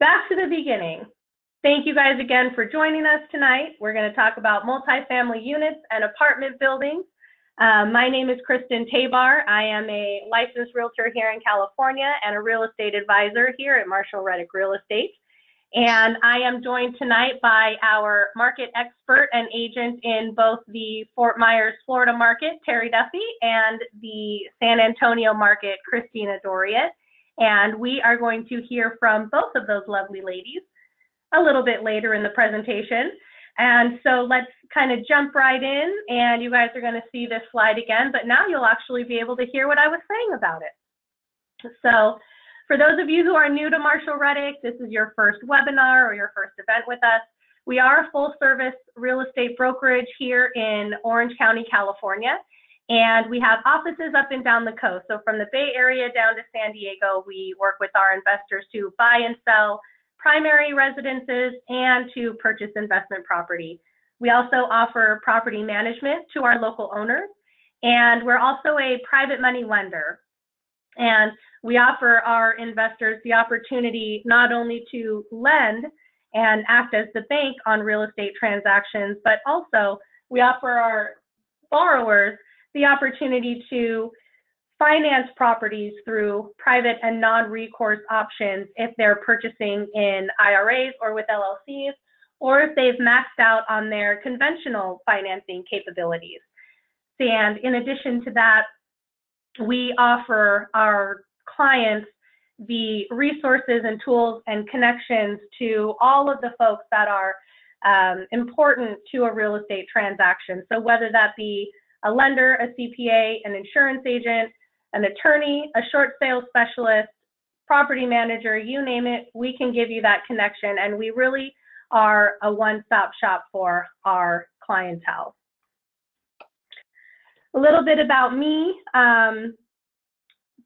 back to the beginning. Thank you guys again for joining us tonight. We're going to talk about multifamily units and apartment buildings. My name is Christin Tabar. I am a licensed realtor here in California and a real estate advisor here at Marshall Reddick Real Estate. And I am joined tonight by our market expert and agent in both the Fort Myers, Florida market, Terry Duffy, and the San Antonio market, Christina Doriot. And we are going to hear from both of those lovely ladies a little bit later in the presentation. And so let's kind of jump right in, and you guys are going to see this slide again, but now you'll actually be able to hear what I was saying about it. So for those of you who are new to Marshall Reddick, this is your first webinar or your first event with us. We are a full service real estate brokerage here in Orange County, California, and we have offices up and down the coast. So from the Bay Area down to San Diego, we work with our investors to buy and sell primary residences and to purchase investment property. We also offer property management to our local owners, and we're also a private money lender. And we offer our investors the opportunity not only to lend and act as the bank on real estate transactions, but also we offer our borrowers the opportunity to finance properties through private and non-recourse options if they're purchasing in IRAs or with LLCs, or if they've maxed out on their conventional financing capabilities. And in addition to that, we offer our clients the resources and tools and connections to all of the folks that are important to a real estate transaction. So whether that be a lender, a CPA, an insurance agent, an attorney, a short sales specialist, property manager, you name it, we can give you that connection. And we really are a one-stop shop for our clientele. A little bit about me.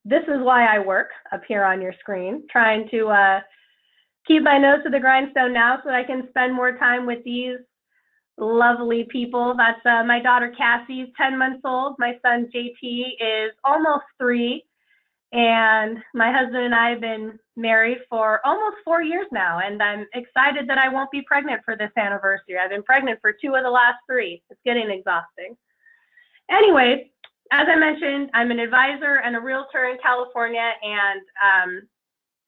This is why I work up here on your screen, trying to keep my nose to the grindstone now so that I can spend more time with these lovely people. That's my daughter Cassie's 10 months old. My son JT is almost 3. And my husband and I have been married for almost 4 years now. And I'm excited that I won't be pregnant for this anniversary. I've been pregnant for 2 of the last 3. It's getting exhausting. Anyways, as I mentioned, I'm an advisor and a realtor in California, and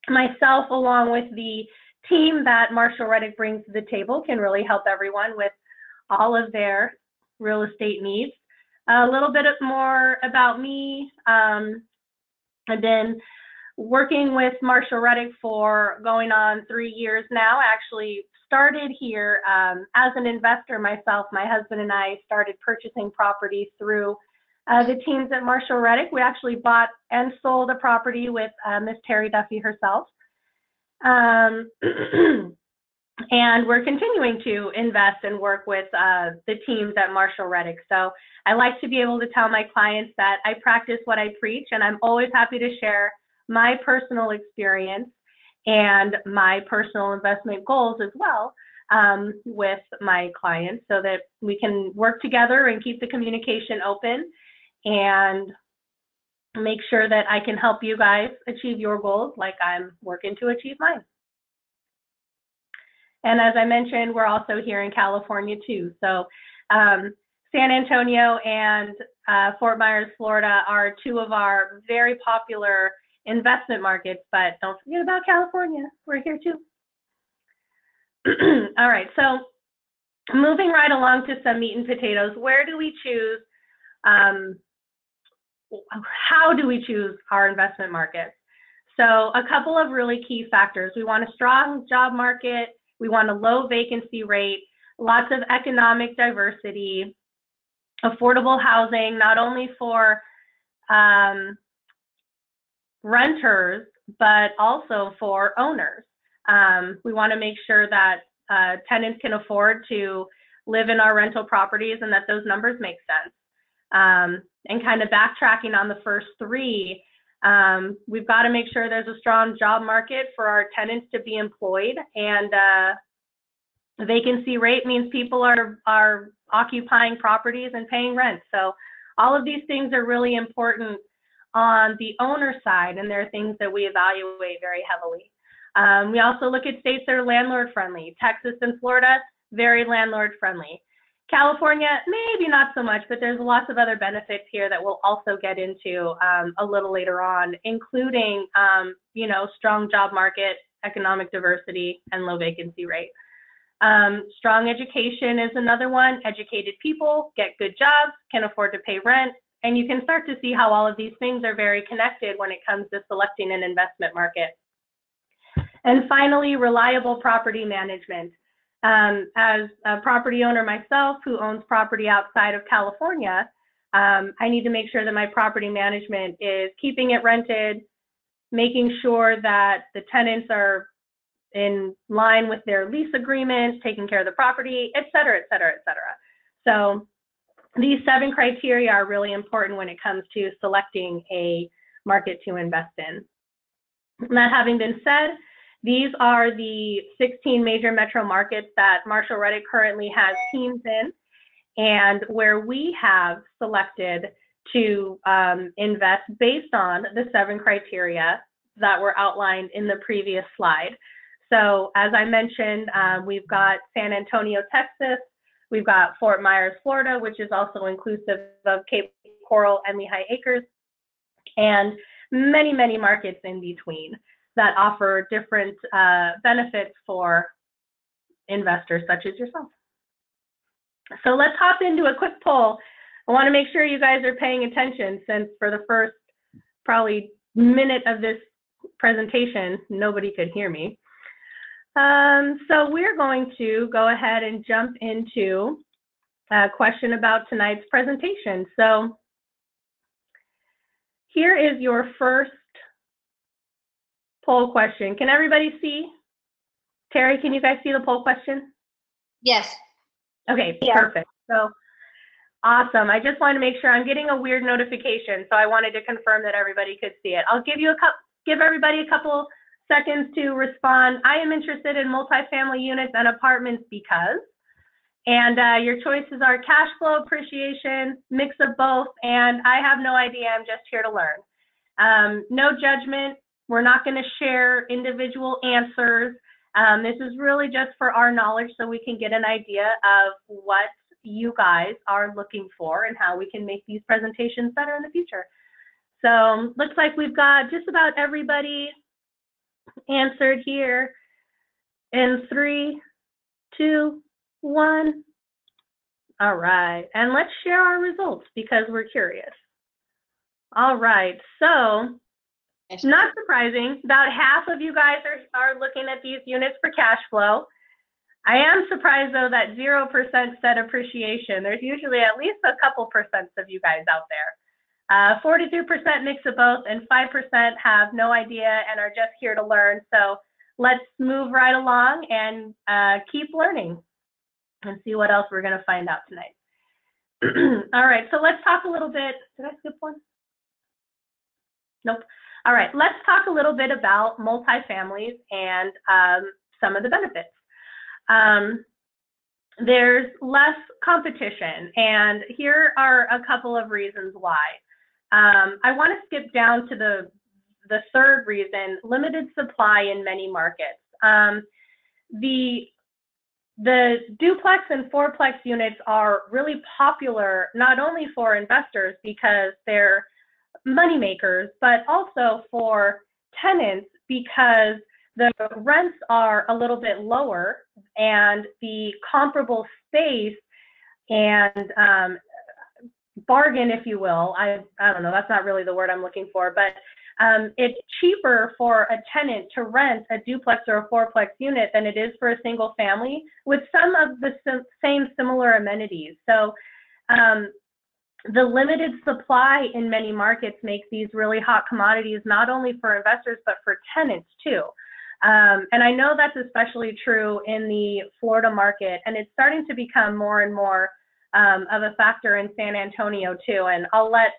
myself, along with the team that Marshall Reddick brings to the table, can really help everyone with all of their real estate needs. A little bit more about me. I've been working with Marshall Reddick for going on 3 years now. I actually started here as an investor myself. My husband and I started purchasing properties through the teams at Marshall Reddick. We actually bought and sold a property with Miss Terry Duffy herself. And we're continuing to invest and work with the teams at Marshall Reddick. So I like to be able to tell my clients that I practice what I preach, and I'm always happy to share my personal experience and my personal investment goals as well with my clients, so that we can work together and keep the communication open and make sure that I can help you guys achieve your goals like I'm working to achieve mine. And as I mentioned, we're also here in California too. So San Antonio and Fort Myers, Florida are 2 of our very popular investment markets, but don't forget about California. We're here too. All right, so moving right along to some meat and potatoes, where do we choose, how do we choose our investment markets? So a couple of really key factors. We want a strong job market. We want a low vacancy rate, lots of economic diversity, affordable housing, not only for renters, but also for owners. We want to make sure that tenants can afford to live in our rental properties and that those numbers make sense. And kind of backtracking on the first 3, we've got to make sure there's a strong job market for our tenants to be employed, and vacancy rate means people are occupying properties and paying rent. So all of these things are really important on the owner side, and they're things that we evaluate very heavily. We also look at states that are landlord friendly. Texas and Florida, very landlord friendly. California, maybe not so much, but there's lots of other benefits here that we'll also get into a little later on, including, strong job market, economic diversity, and low vacancy rate. Strong education is another one. Educated people get good jobs, can afford to pay rent, and you can start to see how all of these things are very connected when it comes to selecting an investment market. And finally, reliable property management. As a property owner myself who owns property outside of California, I need to make sure that my property management is keeping it rented, making sure that the tenants are in line with their lease agreements, taking care of the property, et cetera, et cetera, et cetera. So these 7 criteria are really important when it comes to selecting a market to invest in. That having been said, these are the 16 major metro markets that Marshall Reddick currently has teams in, and where we have selected to invest based on the 7 criteria that were outlined in the previous slide. So as I mentioned, we've got San Antonio, Texas, we've got Fort Myers, Florida, which is also inclusive of Cape Coral and Lehigh Acres, and many, many markets in between that offer different benefits for investors such as yourself. So let's hop into a quick poll. I want to make sure you guys are paying attention, since for the first probably minute of this presentation, nobody could hear me. So we're going to go ahead and jump into a question about tonight's presentation. So here is your first poll question. Can everybody see? Terry, can you guys see the poll question? Yes. Okay, yeah. Perfect. So awesome. I just wanted to make sure. I'm getting a weird notification, so I wanted to confirm that everybody could see it. I'll give everybody a couple seconds to respond. I am interested in multifamily units and apartments because, and your choices are cash flow, appreciation, mix of both, and I have no idea. I'm just here to learn. No judgment. We're not going to share individual answers. This is really just for our knowledge, so we can get an idea of what you guys are looking for and how we can make these presentations better in the future. So looks like we've got just about everybody answered here in 3, 2, 1. All right, and let's share our results because we're curious. All right, so not surprising, about half of you guys are looking at these units for cash flow. I am surprised though that 0% said appreciation. There's usually at least a couple percents of you guys out there. 42% mix of both, and 5% have no idea and are just here to learn. So let's move right along and keep learning and see what else we're going to find out tonight. All right, so let's talk a little bit. Did I skip one? Nope. All right, let's talk a little bit about multifamilies and some of the benefits. There's less competition, and here are a couple of reasons why. I want to skip down to the third reason, limited supply in many markets. The duplex and fourplex units are really popular, not only for investors because they're money makers, but also for tenants because the rents are a little bit lower and the comparable space and bargain, if you will, I don't know, that's not really the word I'm looking for, but it's cheaper for a tenant to rent a duplex or a fourplex unit than it is for a single family with some of the same similar amenities. So the limited supply in many markets makes these really hot commodities, not only for investors, but for tenants too. And I know that's especially true in the Florida market, and it's starting to become more and more of a factor in San Antonio too. And I'll let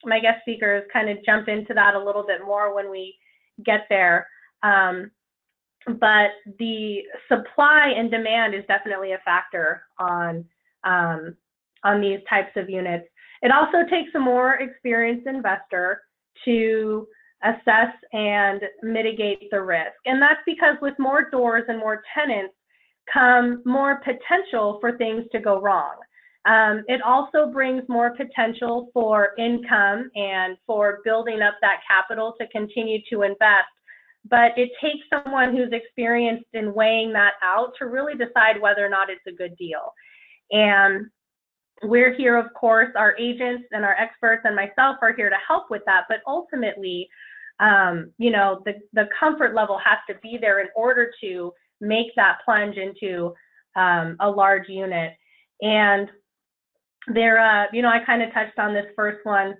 my guest speakers kind of jump into that a little bit more when we get there. But the supply and demand is definitely a factor on these types of units. It also takes a more experienced investor to assess and mitigate the risk. And that's because with more doors and more tenants come more potential for things to go wrong. It also brings more potential for income and for building up that capital to continue to invest. But it takes someone who's experienced in weighing that out to really decide whether or not it's a good deal. And we're here, of course, our agents and our experts and myself are here to help with that. But ultimately, you know, the comfort level has to be there in order to make that plunge into a large unit. And there, you know, I kind of touched on this first one.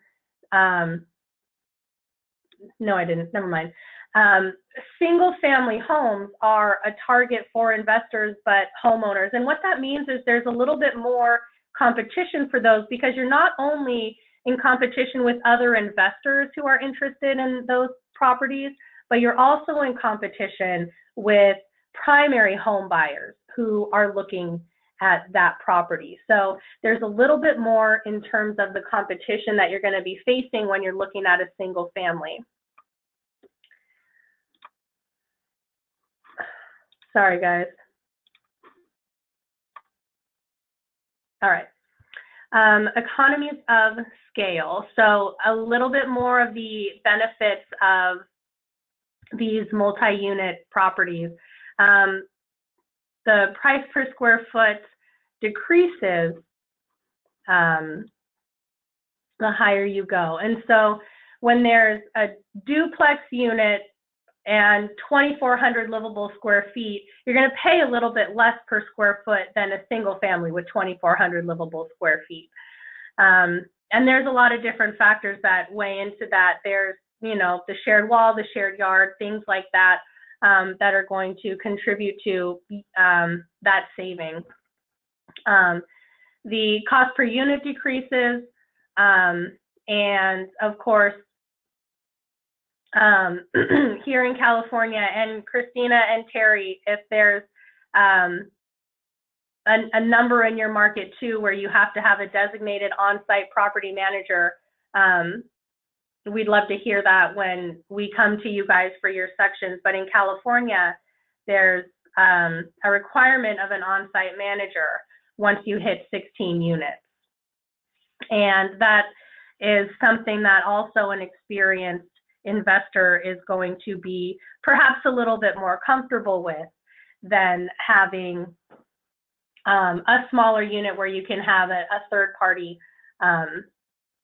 No, I didn't. Never mind. Single family homes are a target for investors, but homeowners. And what that means is there's a little bit more competition for those, because you're not only in competition with other investors who are interested in those properties, but you're also in competition with primary home buyers who are looking at that property. So there's a little bit more in terms of the competition that you're going to be facing when you're looking at a single family. Sorry, guys. All right. Economies of scale. So a little bit more of the benefits of these multi-unit properties. The price per square foot decreases the higher you go. And so when there's a duplex unit and 2,400 livable square feet, you're going to pay a little bit less per square foot than a single family with 2,400 livable square feet. And there's a lot of different factors that weigh into that. There's, you know, the shared wall, the shared yard, things like that, that are going to contribute to that saving. The cost per unit decreases, and of course, here in California, and Christina and Terry, if there's a number in your market too where you have to have a designated on-site property manager, we'd love to hear that when we come to you guys for your sections. But in California, there's a requirement of an on-site manager once you hit 16 units. And that is something that also an experienced investor is going to be perhaps a little bit more comfortable with than having a smaller unit where you can have a third party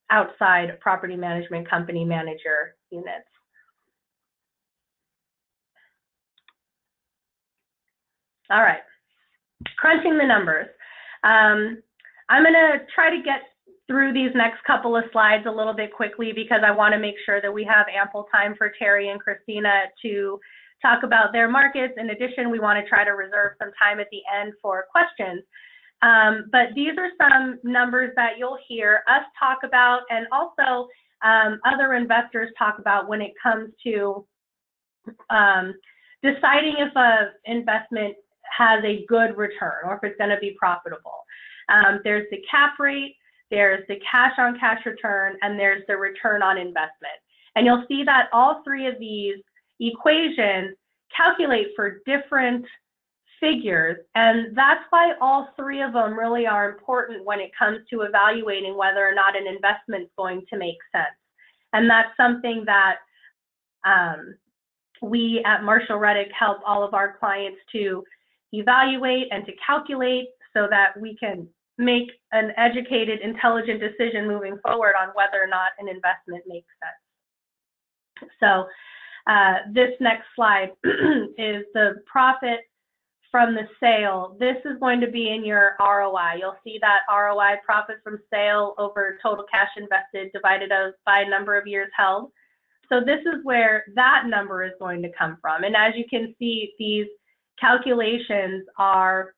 outside property management company manager units. All right, crunching the numbers. I'm going to try to get through these next couple of slides a little bit quickly because I want to make sure that we have ample time for Terry and Christina to talk about their markets. In addition, we want to try to reserve some time at the end for questions. But these are some numbers that you'll hear us talk about, and also other investors talk about when it comes to deciding if an investment has a good return or if it's going to be profitable. There's the cap rate, there's the cash on cash return, and there's the return on investment. And you'll see that all three of these equations calculate for different figures, and that's why all three of them really are important when it comes to evaluating whether or not an investment is going to make sense. And that's something that we at Marshall Reddick help all of our clients to evaluate and to calculate so that we can make an educated, intelligent decision moving forward on whether or not an investment makes sense. So this next slide is the profit from the sale. This is going to be in your ROI. You'll see that ROI, profit from sale over total cash invested divided by number of years held. So this is where that number is going to come from. And as you can see, these calculations are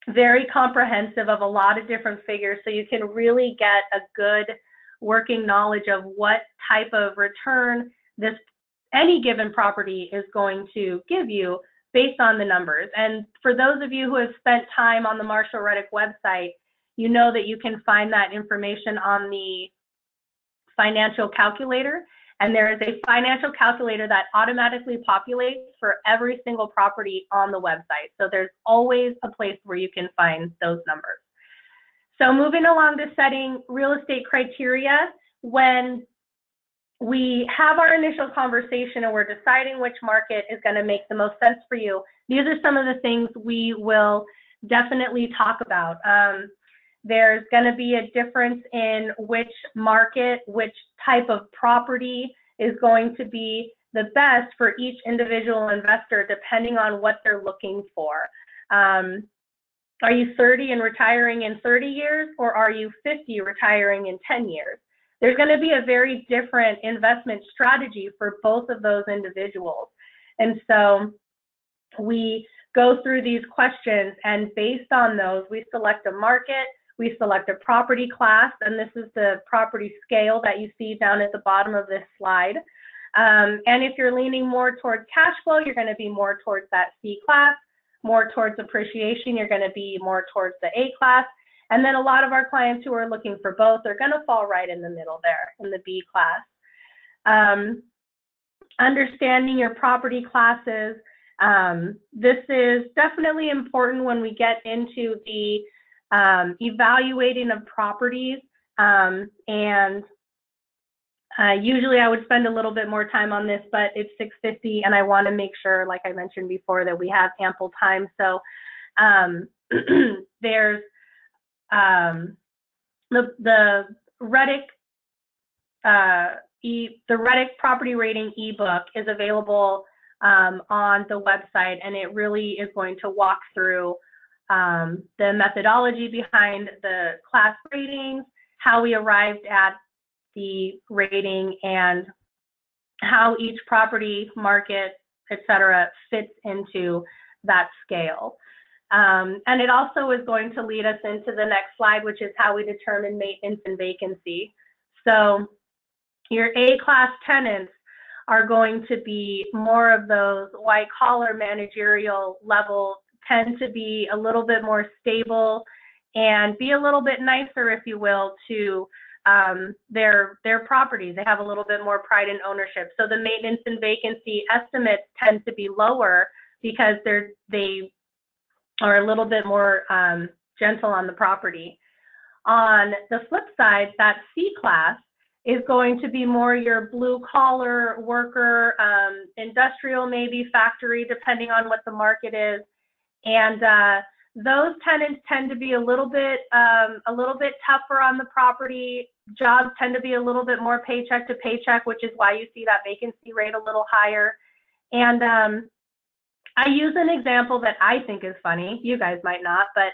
very comprehensive of a lot of different figures, so you can really get a good working knowledge of what type of return any given property is going to give you based on the numbers. And for those of you who have spent time on the Marshall Reddick website, you know that you can find that information on the financial calculator, And there is a financial calculator that automatically populates for every single property on the website. So there's always a place where you can find those numbers. So moving along to setting real estate criteria, when we have our initial conversation and we're deciding which market is going to make the most sense for you, these are some of the things we will definitely talk about. There's going to be a difference in which market, which type of property is going to be the best for each individual investor, depending on what they're looking for. Are you 30 and retiring in 30 years, or are you 50 retiring in 10 years? There's going to be a very different investment strategy for both of those individuals. And so we go through these questions, and based on those, we select a market, we select a property class, and this is the property scale that you see down at the bottom of this slide. And if you're leaning more towards cash flow, you're going to be more towards that C class. More towards appreciation, you're going to be more towards the A class. And then a lot of our clients who are looking for both are going to fall right in the middle there, in the B class. Understanding your property classes. This is definitely important when we get into the evaluating of properties, and usually I would spend a little bit more time on this, but it's 6:50 and I want to make sure, like I mentioned before, that we have ample time. So there's the Reddick Property Rating eBook is available on the website, and it really is going to walk through the methodology behind the class ratings, how we arrived at the rating, and how each property, market, etc., fits into that scale. And it also is going to lead us into the next slide, which is how we determine maintenance and vacancy. So your A-class tenants are going to be more of those white-collar managerial level, tend to be a little bit more stable and be a little bit nicer, if you will, to their properties. They have a little bit more pride in ownership. So the maintenance and vacancy estimates tend to be lower because they are a little bit more gentle on the property. On the flip side, that C class is going to be more your blue collar worker, industrial, maybe factory, depending on what the market is. And those tenants tend to be a little bit tougher on the property. Jobs tend to be a little bit more paycheck to paycheck, which is why you see that vacancy rate a little higher. And I use an example that I think is funny. You guys might not, but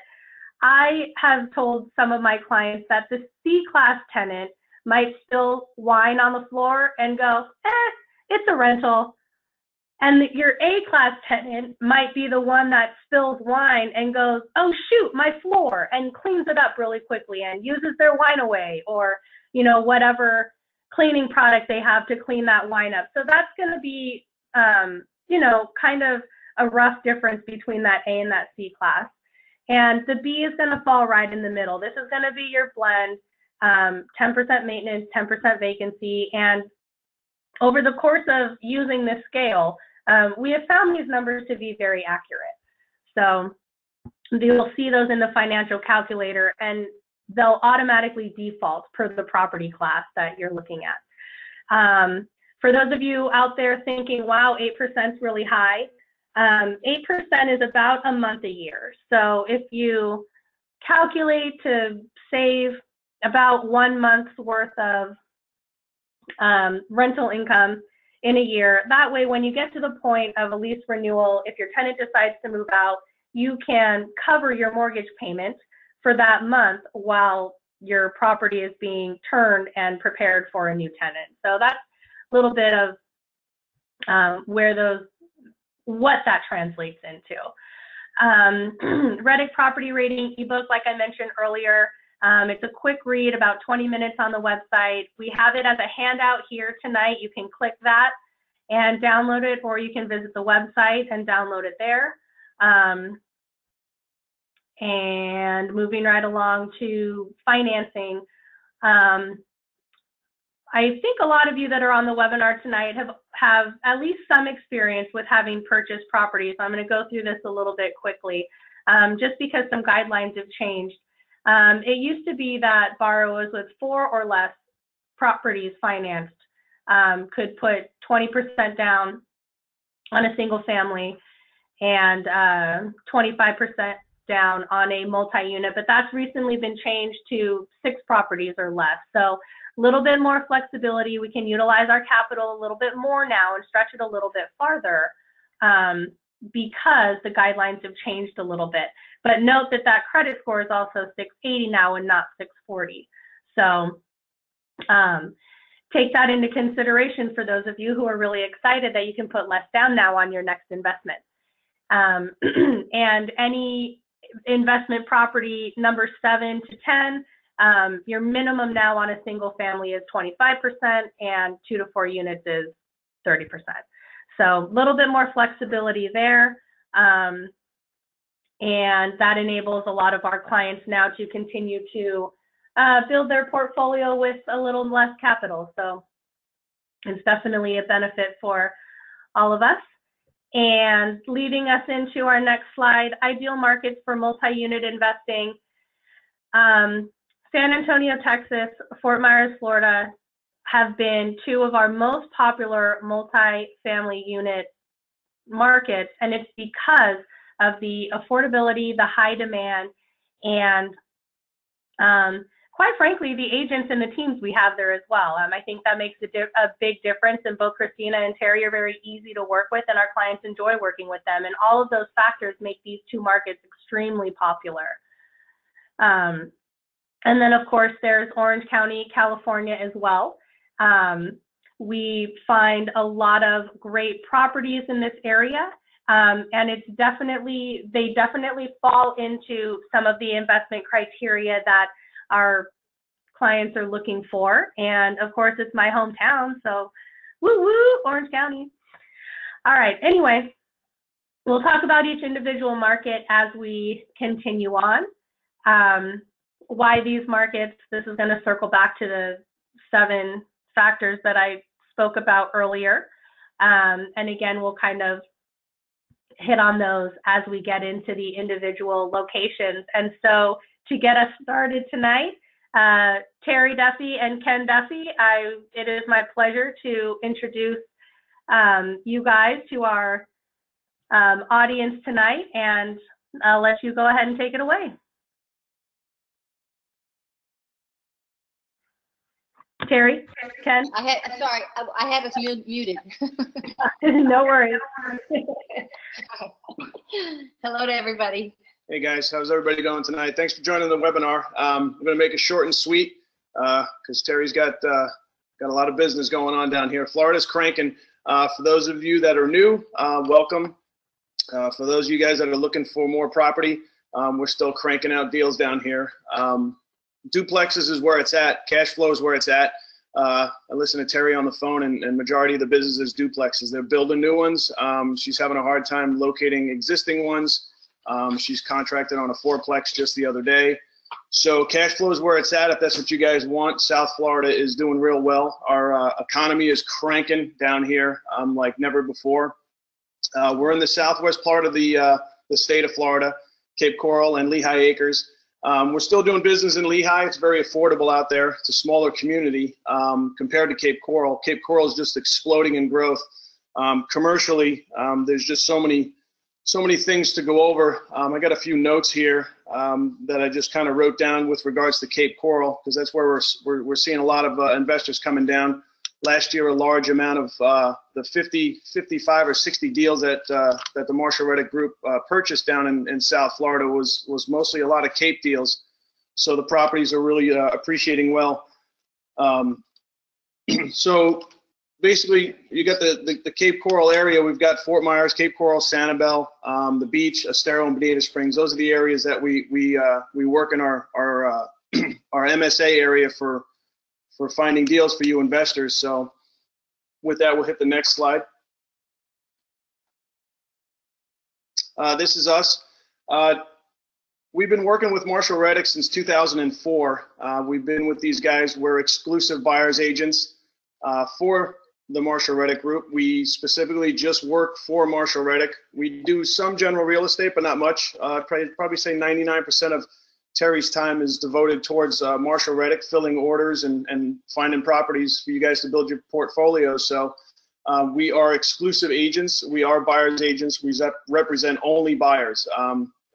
I have told some of my clients that the C-class tenant might spill wine on the floor and go, it's a rental. And your A-class tenant might be the one that spills wine and goes, oh shoot, my floor, and cleans it up really quickly and uses their wine away, or whatever cleaning product they have to clean that wine up. So that's going to be kind of a rough difference between that A and that C class. And the B is going to fall right in the middle. This is going to be your blend, 10% maintenance, 10% vacancy. And over the course of using this scale, we have found these numbers to be very accurate. So you'll see those in the financial calculator, and they'll automatically default per the property class that you're looking at. For those of you out there thinking, wow, 8% is really high, 8% is about a month a year. So if you calculate to save about 1 month's worth of rental income in a year, that way when you get to the point of a lease renewal, if your tenant decides to move out, you can cover your mortgage payment for that month while your property is being turned and prepared for a new tenant. So that's a little bit of what that translates into. Reddick Property Rating eBook, like I mentioned earlier, it's a quick read, about 20 minutes on the website. We have it as a handout here tonight. You can click that and download it, or you can visit the website and download it there. And moving right along to financing. I think a lot of you that are on the webinar tonight have at least some experience with having purchased properties. I'm going to go through this a little bit quickly, just because some guidelines have changed. It used to be that borrowers with 4 or less properties financed could put 20% down on a single family and 25% down on a multi-unit, but that's recently been changed to 6 properties or less. So a little bit more flexibility. We can utilize our capital a little bit more now and stretch it a little bit farther because the guidelines have changed a little bit. But note that that credit score is also 680 now and not 640. So take that into consideration for those of you who are really excited that you can put less down now on your next investment. And any investment property number 7 to 10, your minimum now on a single family is 25% and 2 to 4 units is 30%. So a little bit more flexibility there. And that enables a lot of our clients now to continue to build their portfolio with a little less capital. So it's definitely a benefit for all of us. And leading us into our next slide, ideal markets for multi-unit investing. San Antonio, Texas, Fort Myers, Florida have been 2 of our most popular multi-family unit markets, and it's because of the affordability, the high demand, and quite frankly, the agents and the teams we have there as well. I think that makes a big difference, and both Christina and Terry are very easy to work with, and our clients enjoy working with them, and all of those factors make these 2 markets extremely popular. And then, of course, there's Orange County, California as well. We find a lot of great properties in this area, and they definitely fall into some of the investment criteria that our clients are looking for. And of course, it's my hometown, so woo woo, Orange County. All right, anyway, we'll talk about each individual market as we continue on. Why these markets, this is going to circle back to the 7 factors that I spoke about earlier. And again, we'll kind of hit on those as we get into the individual locations. And so to get us started tonight, Terry Duffy and Ken Duffy, it is my pleasure to introduce you guys to our audience tonight, and I'll let you go ahead and take it away. Terry, Ken? Sorry, I had us muted. No worries. Hello to everybody. Hey guys, how's everybody going tonight? Thanks for joining the webinar. I'm going to make it short and sweet because Terry's got a lot of business going on down here. Florida's cranking. For those of you that are new, welcome. For those of you guys that are looking for more property, we're still cranking out deals down here. Duplexes is where it's at. Cash flow is where it's at. I listen to Terry on the phone, and majority of the business is duplexes. They're building new ones. She's having a hard time locating existing ones. She's contracted on a 4-plex just the other day. So cash flow is where it's at if that's what you guys want. South Florida is doing real well. Our economy is cranking down here like never before. We're in the southwest part of the state of Florida, Cape Coral and Lehigh Acres. We're still doing business in Lehigh. It's very affordable out there. It's a smaller community compared to Cape Coral. Cape Coral is just exploding in growth. Commercially, there's just so many things to go over. I got a few notes here that I just kind of wrote down with regards to Cape Coral, because that's where we're seeing a lot of investors coming down. Last year, a large amount of the 50, 55, or 60 deals that the Marshall Reddick Group purchased down in South Florida was mostly a lot of Cape deals. So the properties are really appreciating well. So basically, you got the Cape Coral area. We've got Fort Myers, Cape Coral, Sanibel, the beach, Estero, and Bonita Springs. Those are the areas that we work in our MSA area for finding deals for you investors. So with that, we'll hit the next slide. This is us. We've been working with Marshall Reddick since 2004. We've been with these guys. We're exclusive buyers agents. for the Marshall Reddick Group. We specifically just work for Marshall Reddick. We do some general real estate, but not much. Probably say 99% of Terry's time is devoted towards Marshall Reddick, filling orders and finding properties for you guys to build your portfolio. So we are exclusive agents. We are buyers agents. We represent only buyers.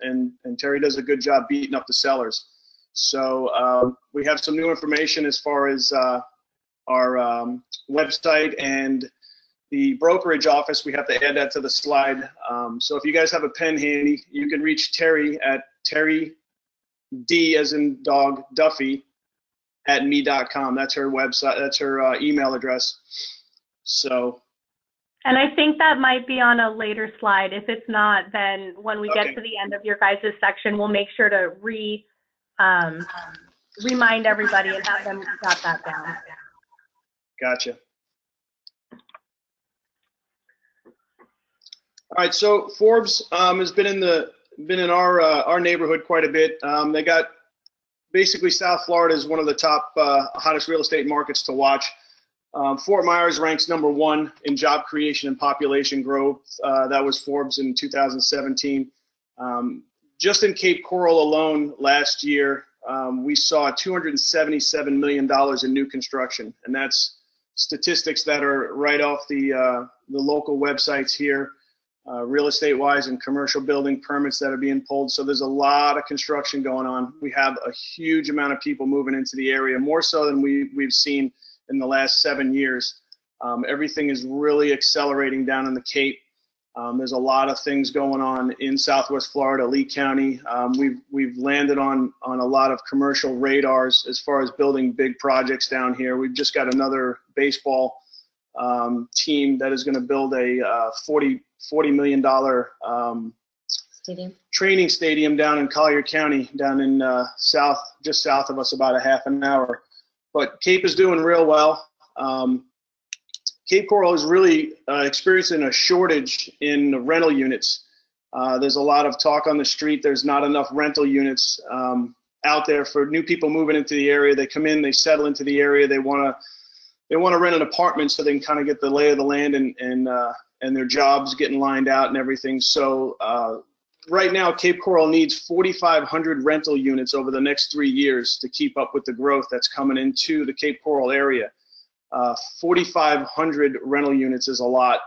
And Terry does a good job beating up the sellers. So we have some new information as far as our website and the brokerage office. We have to add that to the slide. So if you guys have a pen handy, you can reach Terry at Terry D as in dog Duffy at me.com. That's her website. That's her email address. So. And I think that might be on a later slide. If it's not, then when we get to the end of your guys' section, we'll make sure to remind everybody and have them got that down. Gotcha. All right, so Forbes has been in our neighborhood quite a bit. They got basically South Florida is one of the top hottest real estate markets to watch. Fort Myers ranks #1 in job creation and population growth. That was Forbes in 2017. Just in Cape Coral alone last year, we saw $277 million in new construction, and that's statistics that are right off the local websites here, real estate wise, and commercial building permits that are being pulled. So there's a lot of construction going on. We have a huge amount of people moving into the area, more so than we've seen in the last 7 years. Everything is really accelerating down in the Cape. There's a lot of things going on in Southwest Florida, Lee County. We've landed on a lot of commercial radars as far as building big projects down here. We've just got another baseball team that is going to build a $40 million training stadium down in Collier County, down in just south of us, about a half an hour. But Cape is doing real well. Cape Coral is really experiencing a shortage in rental units. There's a lot of talk on the street. There's not enough rental units out there for new people moving into the area. They come in, they settle into the area. They want to rent an apartment so they can kind of get the lay of the land and their jobs getting lined out and everything. So right now, Cape Coral needs 4,500 rental units over the next 3 years to keep up with the growth that's coming into the Cape Coral area. 4,500 rental units is a lot.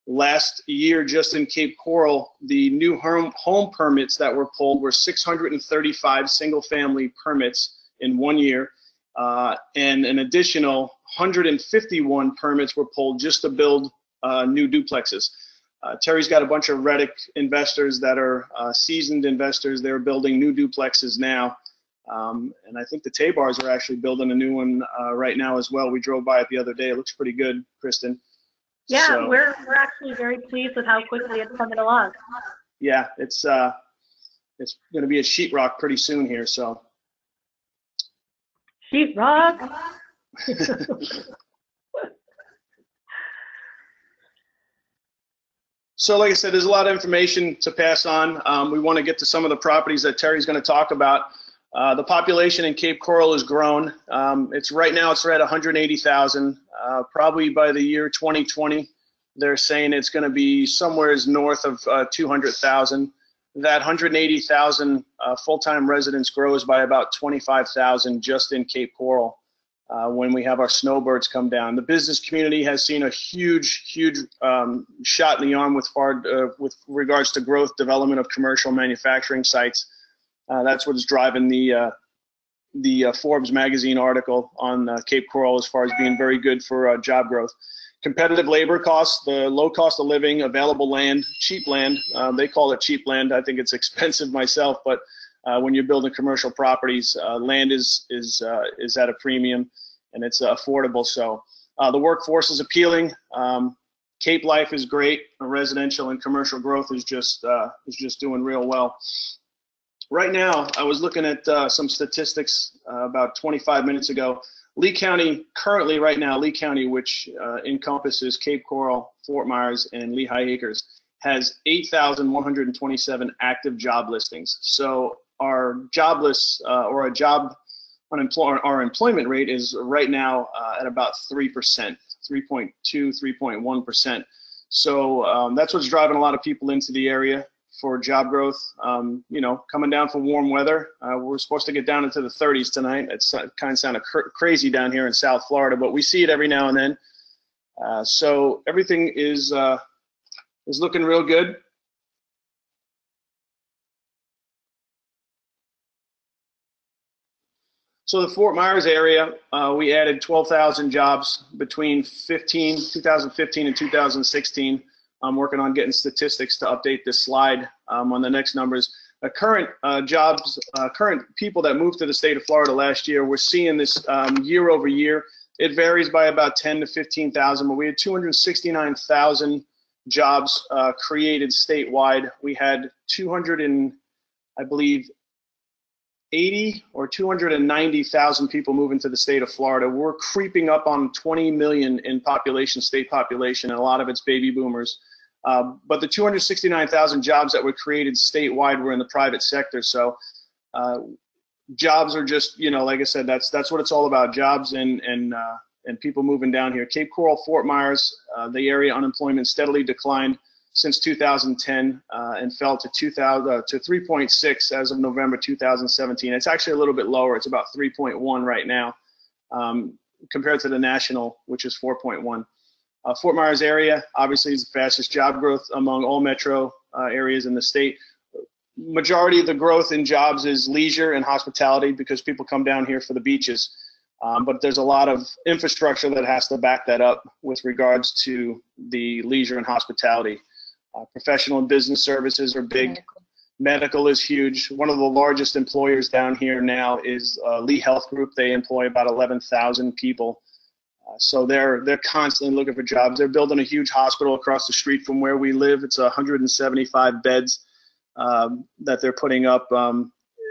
Last year, just in Cape Coral, the new home permits that were pulled were 635 single-family permits in 1 year, and an additional 151 permits were pulled just to build new duplexes. Terry's got a bunch of Reddick investors that are seasoned investors. They're building new duplexes now. And I think the Tabars are actually building a new one right now as well. We drove by it the other day. It looks pretty good, Christin. Yeah, so, we're actually very pleased with how quickly it's coming along. Yeah, it's going to be a sheetrock pretty soon here. So. Sheetrock. So like I said, there's a lot of information to pass on. We want to get to some of the properties that Terry's going to talk about. The population in Cape Coral has grown. Right now it's right at 180,000. Probably by the year 2020, they're saying it's going to be somewhere north of 200,000. That 180,000 full-time residents grows by about 25,000 just in Cape Coral. When we have our snowbirds come down. The business community has seen a huge shot in the arm with regards to growth, development of commercial manufacturing sites. That's what's driving the Forbes magazine article on Cape Coral as far as being very good for job growth. Competitive labor costs, the low cost of living, available land, cheap land. They call it cheap land. I think it's expensive myself, but when you're building commercial properties, land is at a premium and it's affordable. So the workforce is appealing. Cape life is great. Residential and commercial growth is just doing real well. Right now, I was looking at some statistics about 25 minutes ago. Lee County, currently right now, Lee County, which encompasses Cape Coral, Fort Myers, and Lehigh Acres, has 8,127 active job listings. So our jobless or a job our employment rate is right now at about 3%, 3.2, 3.1%. So that's what's driving a lot of people into the area for job growth. You know, coming down from warm weather, we're supposed to get down into the 30s tonight. It's kind of sounded crazy down here in South Florida, but we see it every now and then. So everything is looking real good. So the Fort Myers area, we added 12,000 jobs between 2015 and 2016. I'm working on getting statistics to update this slide on the next numbers. Current jobs, current people that moved to the state of Florida last year, we're seeing this year over year. It varies by about 10 to 15,000, but we had 269,000 jobs created statewide. We had 80 or 290,000 people moving to the state of Florida. We're creeping up on 20 million in population, state population, and a lot of it's baby boomers. But the 269,000 jobs that were created statewide were in the private sector. So jobs are just, you know, like I said, that's what it's all about, jobs and people moving down here. Cape Coral, Fort Myers, the area unemployment steadily declined since 2010 and fell to 3.6 as of November 2017. It's actually a little bit lower. It's about 3.1 right now compared to the national, which is 4.1. Fort Myers area obviously is the fastest job growth among all metro areas in the state. Majority of the growth in jobs is leisure and hospitality because people come down here for the beaches. But there's a lot of infrastructure that has to back that up with regards to the leisure and hospitality. Professional and business services are big. Medical is huge. One of the largest employers down here now is Lee Health Group. They employ about 11,000 people. So they're constantly looking for jobs. They're building a huge hospital across the street from where we live. It's 175 beds that they're putting up, and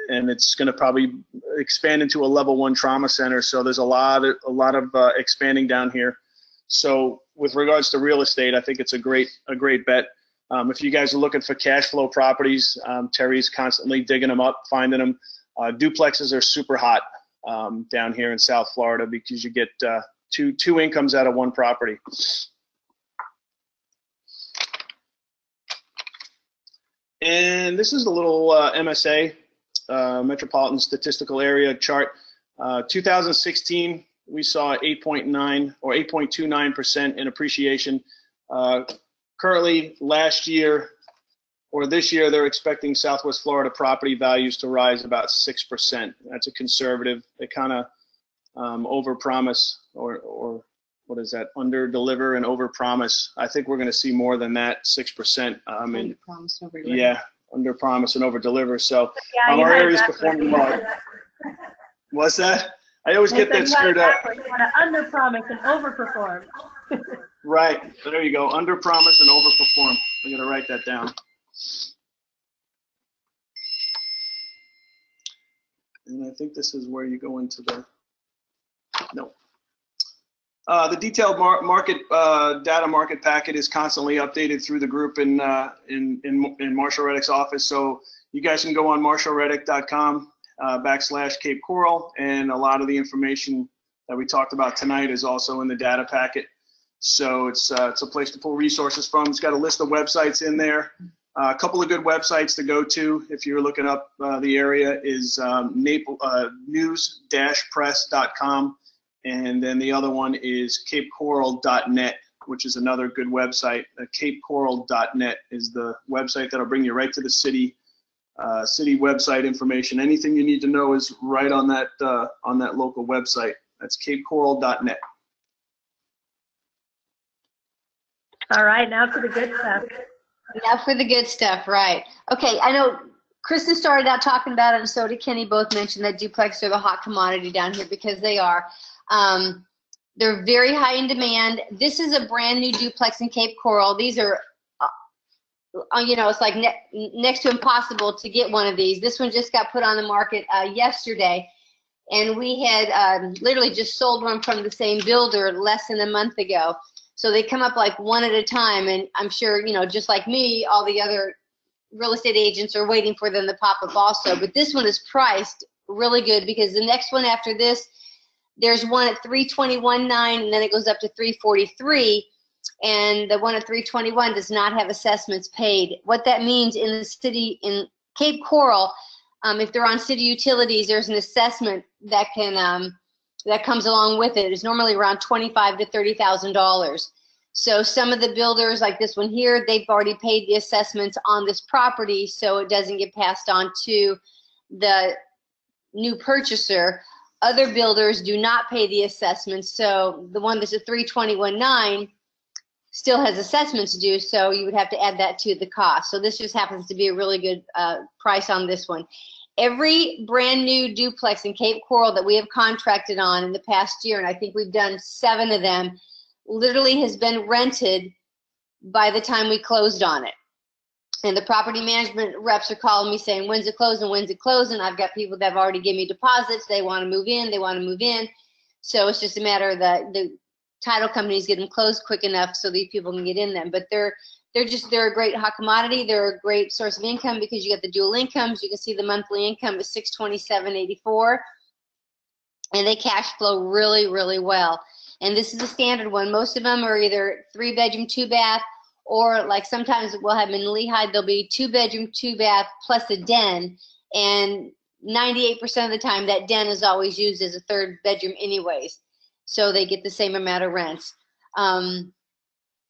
it's going to probably expand into a level 1 trauma center. So there's a lot of expanding down here. So with regards to real estate, I think it's a great bet. If you guys are looking for cash flow properties, Terry's constantly digging them up, finding them. Duplexes are super hot down here in South Florida because you get two incomes out of one property. And this is a little MSA, Metropolitan Statistical Area chart. 2016, we saw 8.9 or 8.29% in appreciation. Currently, last year or this year, they're expecting Southwest Florida property values to rise about 6%. That's a conservative. They kind of overpromise or what is that? Under-deliver and overpromise. I think we're going to see more than that, 6%. Under-promise, over-deliver. Yeah, under-promise and over-deliver. So yeah, our area's performing well. What's that? I always get that screwed up. You want to under-promise and over-perform. Right. There you go. Under-promise and over-perform. I'm going to write that down. And I think this is where you go into the, no. The detailed market data market packet is constantly updated through the group in Marshall Reddick's office. So you guys can go on marshallreddick.com / Cape Coral, and a lot of the information that we talked about tonight is also in the data packet. So it's a place to pull resources from. It's got a list of websites in there. A couple of good websites to go to if you're looking up the area is news-press.com, and then the other one is capecoral.net, which is another good website. Capecoral.net is the website that'll bring you right to the city website information. Anything you need to know is right on that local website. That's capecoral.net. All right, now to the good stuff. Now for the good stuff, right. Okay, I know Christin started out talking about it, and so did Kenny. Both mentioned that duplexes are the hot commodity down here because they are. They're very high in demand. This is a brand new duplex in Cape Coral. These are, you know, it's like next to impossible to get one of these. This one just got put on the market yesterday, and we had literally just sold one from the same builder less than a month ago. So they come up like one at a time, and I'm sure, you know, just like me, all the other real estate agents are waiting for them to pop up also. But this one is priced really good, because the next one after this, there's one at 321.9, and then it goes up to 343, and the one at 321 does not have assessments paid. What that means in the city, in Cape Coral, if they're on city utilities, there's an assessment that can that comes along with it. It's normally around $25,000 to $30,000. So some of the builders, like this one here, they've already paid the assessments on this property, so it doesn't get passed on to the new purchaser. Other builders do not pay the assessments, so the one that's at 321.9 still has assessments due, so you would have to add that to the cost. So this just happens to be a really good price on this one. Every brand new duplex in Cape Coral that we have contracted on in the past year, and I think we've done 7 of them, literally has been rented by the time we closed on it. And the property management reps are calling me saying, when's it closing, when's it closing? I've got people that have already given me deposits. They want to move in, they want to move in. So it's just a matter of the title companies get them closed quick enough so these people can get in them. But they're a great hot commodity. They're a great source of income because you get the dual incomes. You can see the monthly income is $627.84, and they cash flow really, really well. And this is a standard one. Most of them are either 3-bedroom, 2-bath, or like sometimes we'll have them in Lehigh, they'll be 2-bedroom, 2-bath plus a den. And 98% of the time, that den is always used as a 3rd bedroom anyways. So they get the same amount of rents. The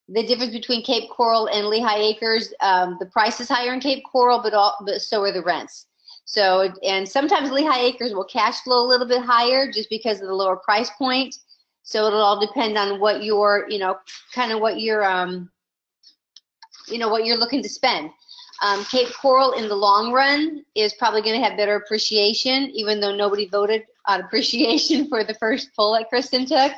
difference between Cape Coral and Lehigh Acres, the price is higher in Cape Coral, but so are the rents. So, and sometimes Lehigh Acres will cash flow a little bit higher just because of the lower price point. So it'll all depend on what your, kind of what you're, what you're looking to spend. Cape Coral in the long run is probably going to have better appreciation, even though nobody voted on appreciation for the first poll that Christin took.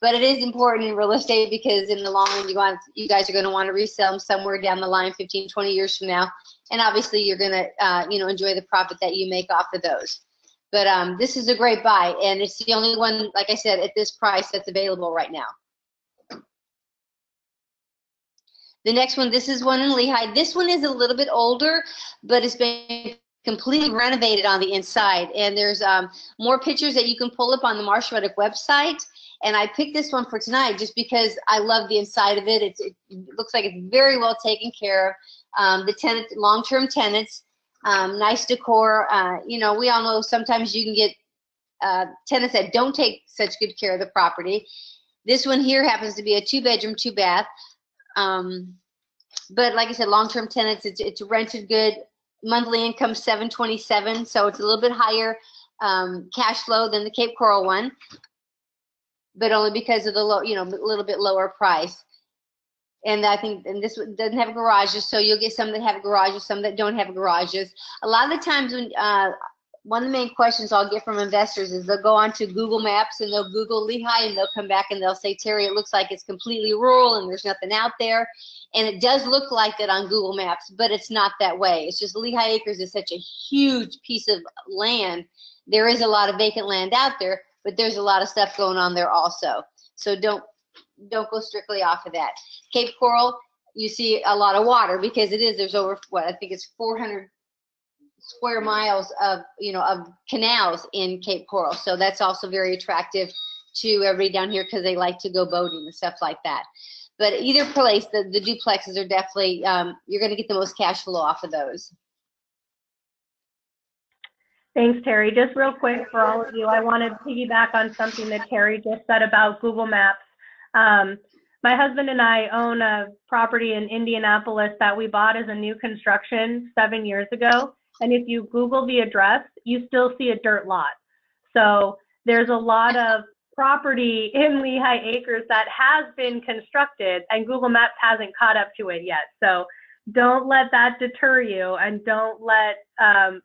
But it is important in real estate because in the long run, you guys are going to want to resell them somewhere down the line 15, 20 years from now. And obviously you're going to, enjoy the profit that you make off of those. But this is a great buy, and it's the only one, like I said, at this price that's available right now. The next one, this is one in Lehigh. This one is a little bit older, but it's been completely renovated on the inside. And there's more pictures that you can pull up on the Marsh Reddick website. And I picked this one for tonight just because I love the inside of it. It looks like it's very well taken care of. The tenants, long-term tenants, nice decor. We all know sometimes you can get tenants that don't take such good care of the property. This one here happens to be a 2-bedroom, 2-bath. But like I said, long-term tenants, it's rented good. Monthly income $727, so it's a little bit higher cash flow than the Cape Coral one, but only because of the low, a little bit lower price. And I think, and this one doesn't have garages, so you'll get some that have garages, some that don't have garages. A lot of the times when one of the main questions I'll get from investors is they'll go onto Google Maps and they'll Google Lehigh and they'll come back and they'll say, Terry, it looks like it's completely rural and there's nothing out there. And it does look like that on Google Maps, but it's not that way. It's just Lehigh Acres is such a huge piece of land. There is a lot of vacant land out there, but there's a lot of stuff going on there also. So don't go strictly off of that. Cape Coral, you see a lot of water because there's over, I think it's 400 square miles of, of canals in Cape Coral. So that's also very attractive to everybody down here because they like to go boating and stuff like that. But either place, the duplexes are definitely, you're going to get the most cash flow off of those. Thanks, Terry. Just real quick for all of you, I want to piggyback on something that Terry just said about Google Maps. My husband and I own a property in Indianapolis that we bought as a new construction 7 years ago. And if you Google the address, you still see a dirt lot. So there's a lot of property in Lehigh Acres that has been constructed and Google Maps hasn't caught up to it yet. So don't let that deter you, and don't let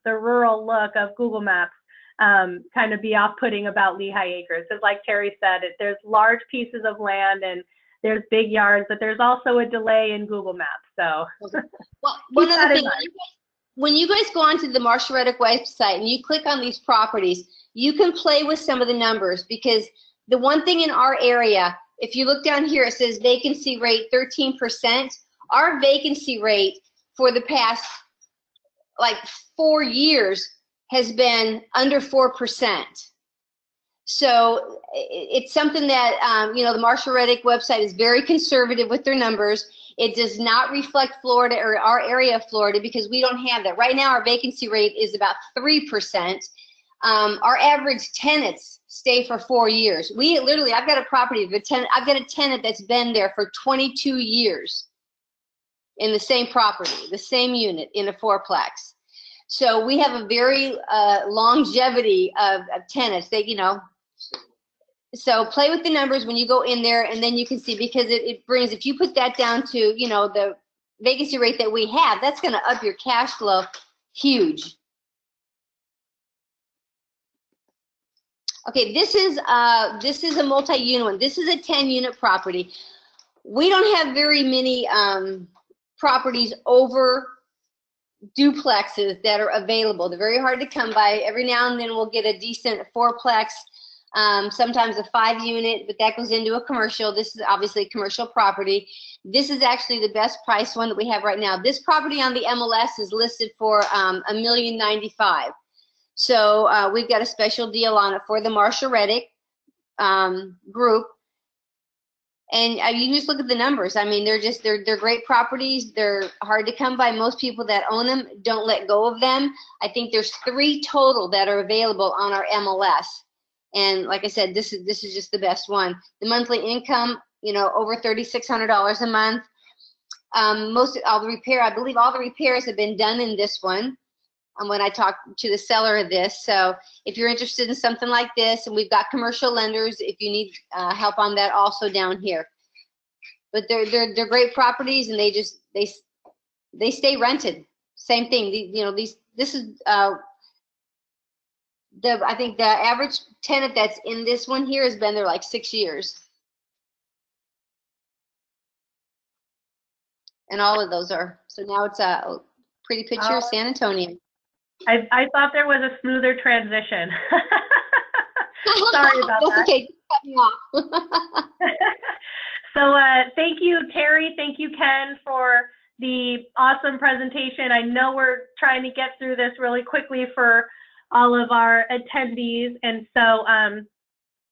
the rural look of Google Maps kind of be off-putting about Lehigh Acres. Because like Terry said, there's large pieces of land and there's big yards, but there's also a delay in Google Maps. So well, one other thing, when you guys go onto the Marsh Reddick website and you click on these properties, you can play with some of the numbers, because the one thing in our area, if you look down here, it says vacancy rate 13%. Our vacancy rate for the past like 4 years has been under 4%. So it's something that, you know, the Marshall Reddick website is very conservative with their numbers. It does not reflect Florida or our area of Florida because we don't have that. Right now, our vacancy rate is about 3%. Our average tenants stay for 4 years. We literally, I've got a property of a tenant, I've got a tenant that's been there for 22 years in the same property, the same unit in a fourplex. So we have a very longevity of tenants. They, you know, so play with the numbers when you go in there, and then you can see, because it brings, if you put that down to, you know, the vacancy rate that we have, that's going to up your cash flow huge. Okay, this is a multi-unit one. This is a 10-unit property. We don't have very many properties over duplexes that are available. They're very hard to come by. Every now and then we'll get a decent fourplex, sometimes a 5-unit, but that goes into a commercial. This is obviously a commercial property. This is actually the best price one that we have right now. This property on the MLS is listed for $1,095,000. So we've got a special deal on it for the Marshall Reddick group. And you just look at the numbers. I mean, they're great properties. They're hard to come by. Most people that own them don't let go of them. I think there's 3 total that are available on our MLS. And like I said, this is just the best one. The monthly income, you know, over $3,600 a month. All the repair, I believe all the repairs have been done in this one. When I talked to the seller of this. So if you're interested in something like this, and we've got commercial lenders if you need help on that also down here. But they're great properties, and they stay rented. Same thing. This is I think the average tenant that's in this one here has been there like 6 years. And all of those are. So now it's a pretty picture of San Antonio. I thought there was a smoother transition. Sorry about that. Okay, cut me off. So thank you, Terry. Thank you, Ken, for the awesome presentation. I know we're trying to get through this really quickly for all of our attendees. And so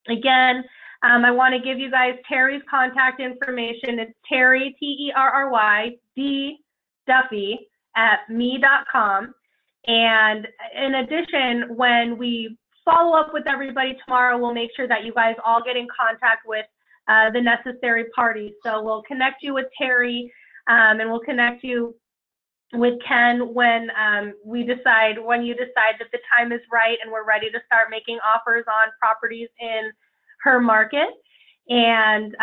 again, I want to give you guys Terry's contact information. It's Terry, Terry, D, Duffy @me.com. And in addition, when we follow up with everybody tomorrow, we'll make sure that you guys all get in contact with the necessary parties. So we'll connect you with Terry, and we'll connect you with Ken when you decide that the time is right and we're ready to start making offers on properties in her market. And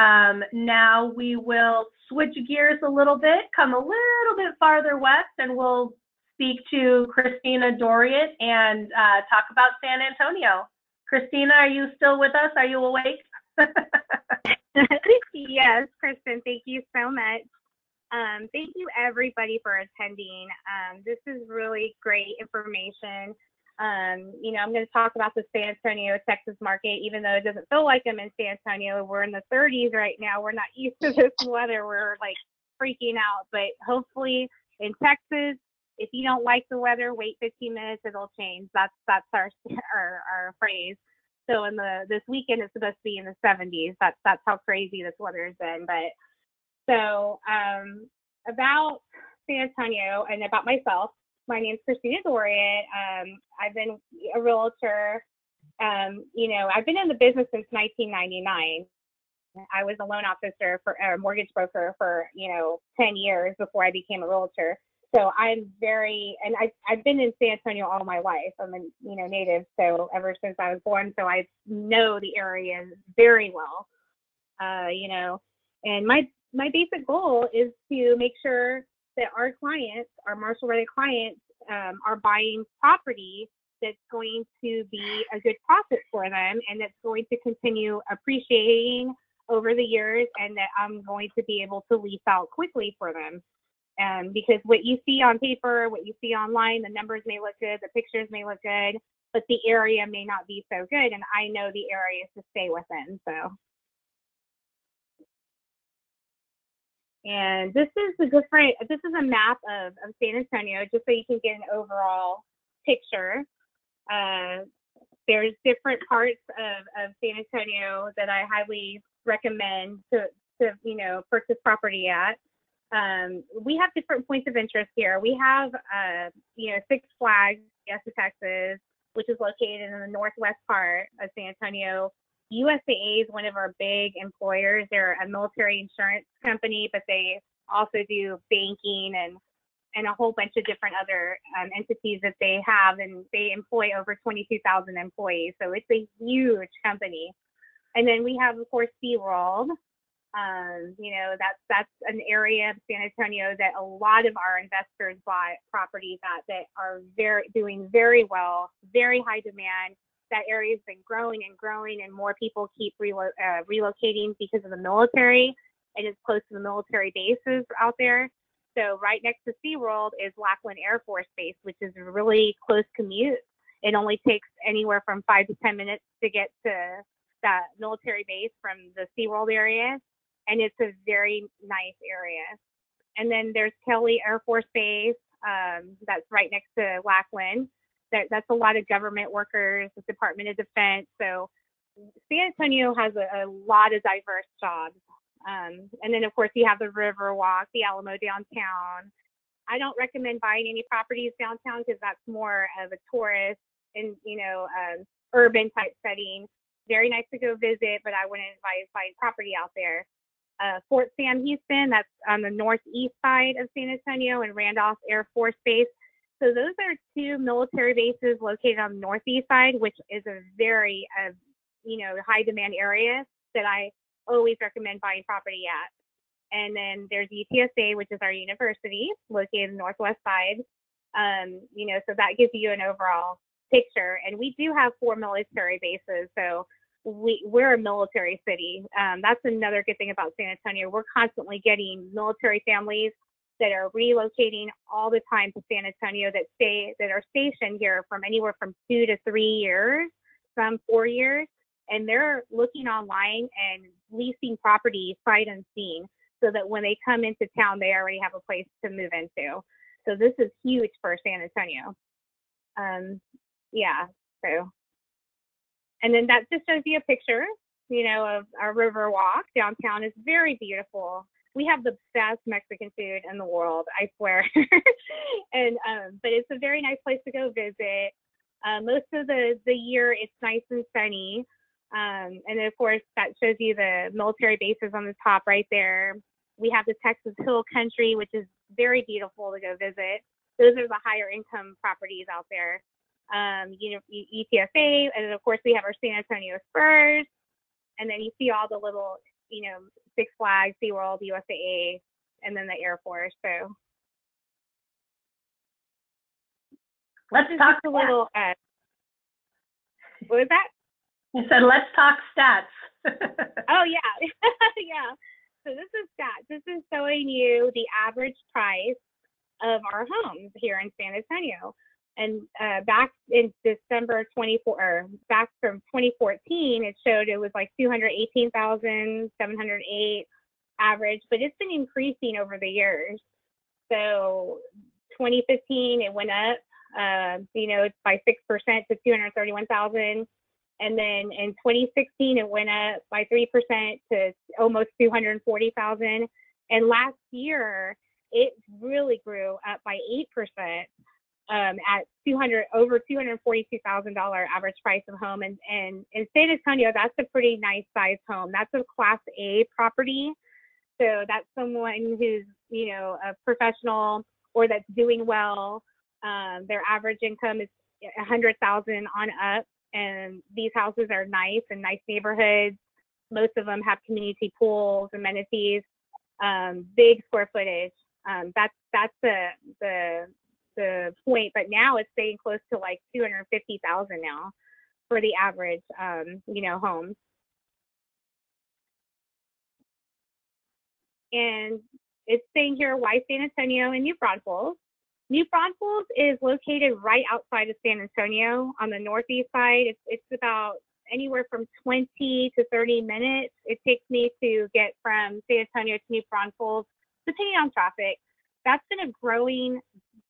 now we will switch gears a little bit, come a little bit farther west, and we'll speak to Christina Doriot and talk about San Antonio. Christina, are you still with us? Are you awake? Yes, Kristen, thank you so much. Thank you everybody for attending. This is really great information. You know, I'm going to talk about the San Antonio, Texas market, even though it doesn't feel like I'm in San Antonio. We're in the 30s right now. We're not used to this weather. We're like freaking out, but hopefully in Texas, if you don't like the weather, wait 15 minutes, it'll change. That's our phrase. So this weekend it's supposed to be in the 70s. That's how crazy this weather has been. But so about San Antonio and about myself, my name's Christina Doriot. I've been a realtor. You know, I've been in the business since 1999. I was a loan officer for a mortgage broker for 10 years before I became a realtor. So I'm and I've been in San Antonio all my life. I'm a native, so ever since I was born, so I know the area very well. And my basic goal is to make sure that our clients, our Marshall Reddick clients, are buying property that's going to be a good profit for them and that's going to continue appreciating over the years, and that I'm going to be able to lease out quickly for them. Because what you see on paper, what you see online, the numbers may look good, the pictures may look good, but the area may not be so good. And I know the areas to stay within. So, and this is a map of San Antonio, just so you can get an overall picture. there's different parts of San Antonio that I highly recommend to purchase property at. We have different points of interest here. We have, Six Flags, Texas, which is located in the northwest part of San Antonio. USAA is one of our big employers. They're a military insurance company, but they also do banking and a whole bunch of different other entities that they have, and they employ over 22,000 employees. So it's a huge company. And then we have, of course, SeaWorld. That's an area of San Antonio that a lot of our investors buy properties at that are doing very well, very high demand. That area has been growing and growing, and more people keep relocating because of the military, and it's close to the military bases out there. So right next to SeaWorld is Lackland Air Force Base, which is a really close commute. It only takes anywhere from 5 to 10 minutes to get to that military base from the SeaWorld area, and it's a very nice area. And then there's Kelly Air Force Base, that's right next to Lackland. That's a lot of government workers, the Department of Defense. So San Antonio has a lot of diverse jobs. And then, of course, you have the Riverwalk, the Alamo downtown. I don't recommend buying any properties downtown because that's more of a tourist and, urban type setting. Very nice to go visit, but I wouldn't advise buying property out there. Fort Sam Houston, that's on the northeast side of San Antonio, and Randolph Air Force Base. So those are two military bases located on the northeast side, which is a very, high demand area that I always recommend buying property at. And then there's UTSA, which is our university, located on the northwest side. So that gives you an overall picture. And we do have 4 military bases, so we're a military city. That's another good thing about San Antonio. We're constantly getting military families that are relocating all the time to San Antonio that are stationed here from anywhere from 2 to 3 years, some 4 years, and they're looking online and leasing property sight unseen, so that when they come into town, they already have a place to move into. So this is huge for San Antonio. And then that just shows you a picture, of our Riverwalk. Downtown is very beautiful. We have the best Mexican food in the world, I swear. And but it's a very nice place to go visit. Most of the year it's nice and sunny. And then, of course, that shows you the military bases on the top right there. We have the Texas Hill Country, which is very beautiful to go visit. Those are the higher income properties out there. UTSA, and then, of course, we have our San Antonio Spurs. And then you see all the little, Six Flags, SeaWorld, USAA, and then the Air Force. So let's talk a little. What was that? You said, let's talk stats. Oh, yeah. Yeah. So this is stats. This is showing you the average price of our homes here in San Antonio. And back in December 24, back from 2014, it showed it was like 218,708 average, but it's been increasing over the years. So 2015, it went up, it's by 6% to 231,000. And then in 2016, it went up by 3% to almost 240,000. And last year, it really grew up by 8%. At over $242,000 average price of home, and in San Antonio, that's a pretty nice size home. That's a Class A property, so that's someone who's a professional or that's doing well. Their average income is $100,000 on up, and these houses are nice and nice neighborhoods. Most of them have community pools, amenities, big square footage. That's the point, but now it's staying close to like 250,000 now for the average, home. And it's saying here, why San Antonio and New Braunfels? New Braunfels is located right outside of San Antonio on the northeast side. It's about anywhere from 20 to 30 minutes. It takes me to get from San Antonio to New Braunfels, depending on traffic. That's been a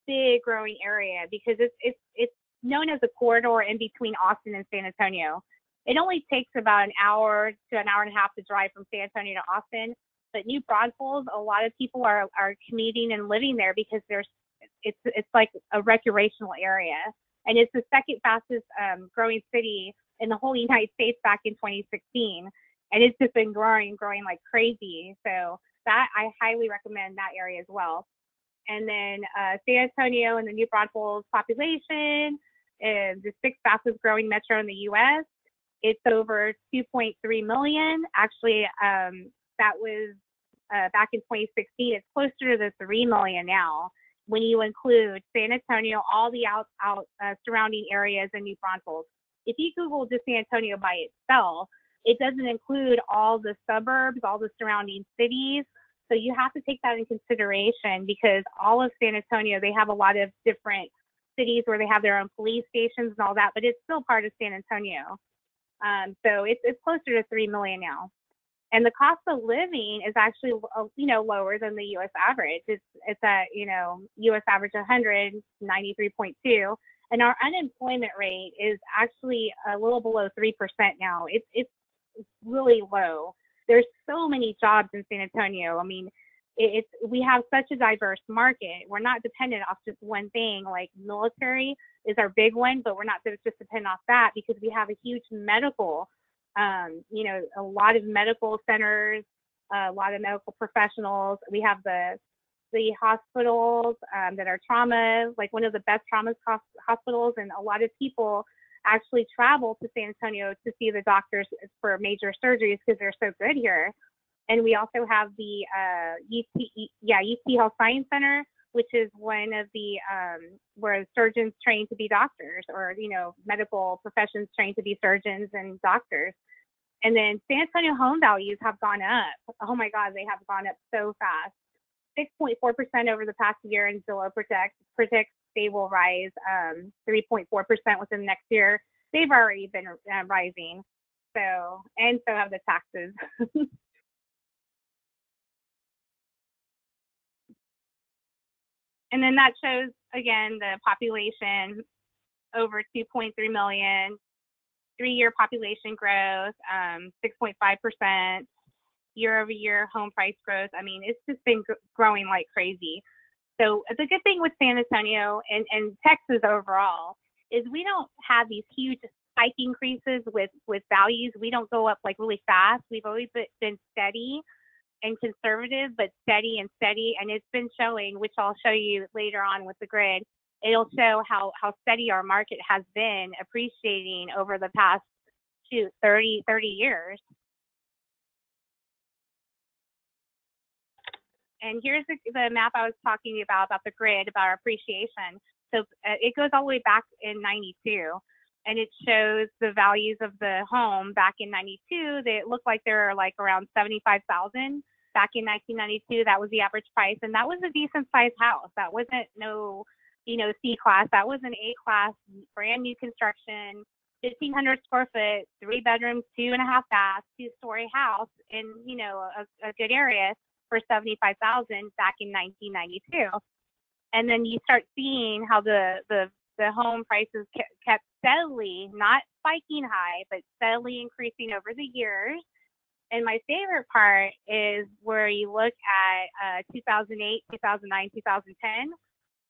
big growing area because it's known as a corridor in between Austin and San Antonio. It only takes about an hour to an hour and a half to drive from San Antonio to Austin. But New Braunfels, a lot of people are commuting and living there because it's like a recreational area. And it's the second fastest growing city in the whole United States back in 2016. And it's just been growing like crazy. So that, I highly recommend that area as well. And then San Antonio and the New Braunfels population is the sixth fastest growing metro in the U.S. It's over 2.3 million. Actually, that was back in 2016. It's closer to the 3 million now when you include San Antonio, all the surrounding areas in New Braunfels. If you Google just San Antonio by itself, it doesn't include all the suburbs, all the surrounding cities. So you have to take that in consideration because all of San Antonio, they have a lot of different cities where they have their own police stations and all that, but it's still part of San Antonio. So it's closer to 3 million now. And the cost of living is actually, lower than the U.S. average. It's at, U.S. average 193.2. And our unemployment rate is actually a little below 3% now. It's really low. There's so many jobs in San Antonio. I mean, we have such a diverse market. We're not dependent off just one thing. Like military is our big one, but we're not just dependent off that because we have a huge medical, a lot of medical centers, a lot of medical professionals. We have the hospitals that are trauma, like one of the best trauma hospitals, and a lot of people actually travel to San Antonio to see the doctors for major surgeries because they're so good here. And we also have the UT Health Science Center, which is one of the where surgeons train to be doctors, or medical professions train to be surgeons and doctors. And then San Antonio home values have gone up. Oh my God, they have gone up so fast. 6.4% over the past year, and Zillow predicts they will rise 3.4% within the next year. They've already been rising. So have the taxes. And then that shows, again, the population over 2.3 million, 3-year population growth, 6.5%, year-over-year home price growth. I mean, it's just been growing like crazy. So the good thing with San Antonio and Texas overall is we don't have these huge spike increases with values. We don't go up like really fast. We've always been steady and conservative, but steady, and it's been showing, which I'll show you later on with the grid. It'll show how steady our market has been appreciating over the past 30 years. And here's the map I was talking about the grid, about our appreciation. So it goes all the way back in 92, and it shows the values of the home back in 92. They look like they're like around 75,000 back in 1992. That was the average price, and that was a decent sized house. That wasn't no, C class. That was an A class, brand new construction, 1,500 square foot, 3 bedrooms, 2.5 baths, 2-story house in a good area for 75,000 back in 1992. And then you start seeing how the home prices kept steadily, not spiking high, but steadily increasing over the years. And my favorite part is where you look at 2008, 2009, 2010,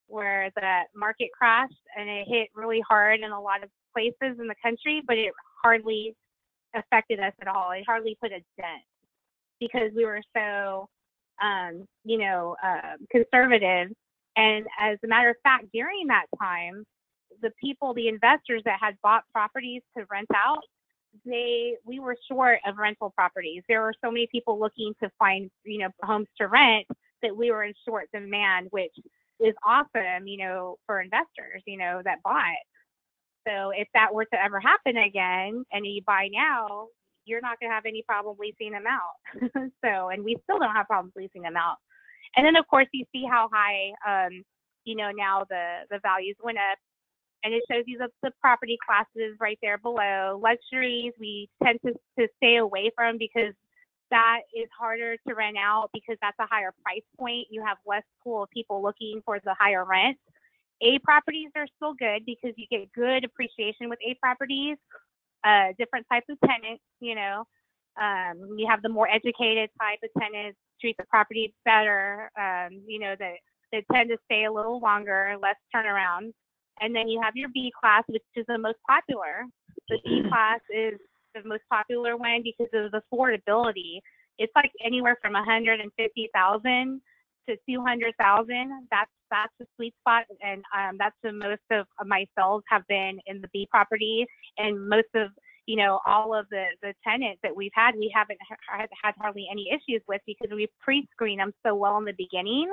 where the market crashed and it hit really hard in a lot of places in the country, but it hardly affected us at all. It hardly put a dent because we were so conservative. And as a matter of fact, during that time, the investors that had bought properties to rent out, we were short of rental properties. There were so many people looking to find, homes to rent that we were in short demand, which is awesome, for investors, that bought. So if that were to ever happen again and you buy now, you're not going to have any problem leasing them out. And we still don't have problems leasing them out. And then of course you see how high, now the values went up, and it shows you the property classes right there below. Luxuries, we tend to stay away from because that is harder to rent out because that's a higher price point. You have less pool of people looking for the higher rent. A properties are still good because you get good appreciation with A properties, different types of tenants, you know. You have the more educated type of tenants, treat the property better, you know, that tend to stay a little longer, less turnaround. And then you have your B class, which is the most popular. The B class is the most popular one because of the affordability. It's like anywhere from 150,000 to 200,000. That's the sweet spot, and that's the most of my sales have been in the B property, and most of, you know, all of the tenants that we've had, we haven't had hardly any issues with because we pre-screen them so well in the beginning,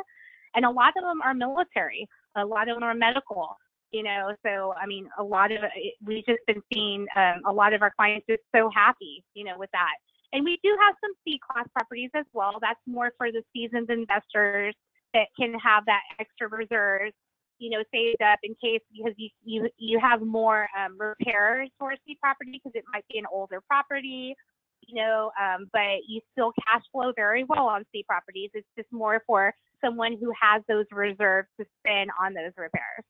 and a lot of them are military, a lot of them are medical, you know. So I mean, a lot of we've just been seeing a lot of our clients just so happy, you know, with that. And we do have some C class properties as well. That's more for the seasoned investors that can have that extra reserves, you know, saved up in case, because you have more repairs for a C property because it might be an older property, you know, but you still cash flow very well on C properties. It's just more for someone who has those reserves to spend on those repairs.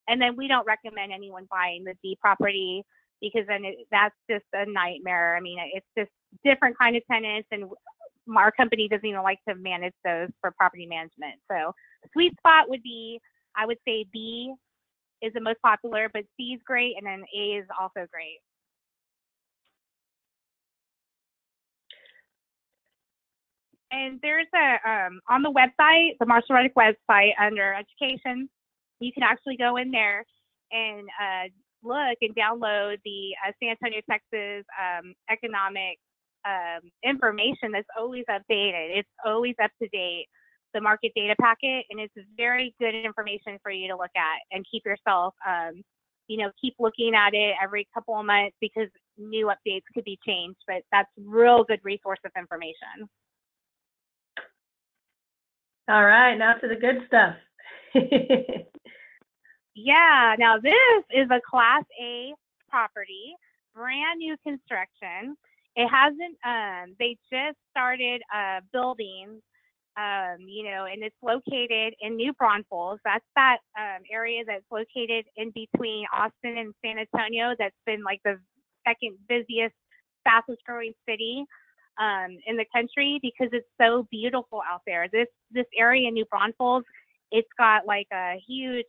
And then we don't recommend anyone buying the D property because then that's just a nightmare. I mean, it's just different kind of tenants, and our company doesn't even like to manage those for property management. So sweet spot would be, I would say B is the most popular, but C is great, and then A is also great. And there's a, on the website, the Marshall Reddick website under education, you can actually go in there and look and download the San Antonio, Texas economic information that's always updated. It's always up to date, the market data packet, and it's very good information for you to look at and keep yourself, you know, keep looking at it every couple of months because new updates could be changed, but that's a real good resource of information. All right, now to the good stuff. Yeah, now this is a Class A property, brand new construction. It hasn't, they just started building, you know, and it's located in New Braunfels. That's that area that's located in between Austin and San Antonio. That's been like the second busiest, fastest growing city in the country because it's so beautiful out there. This area in New Braunfels, it's got like a huge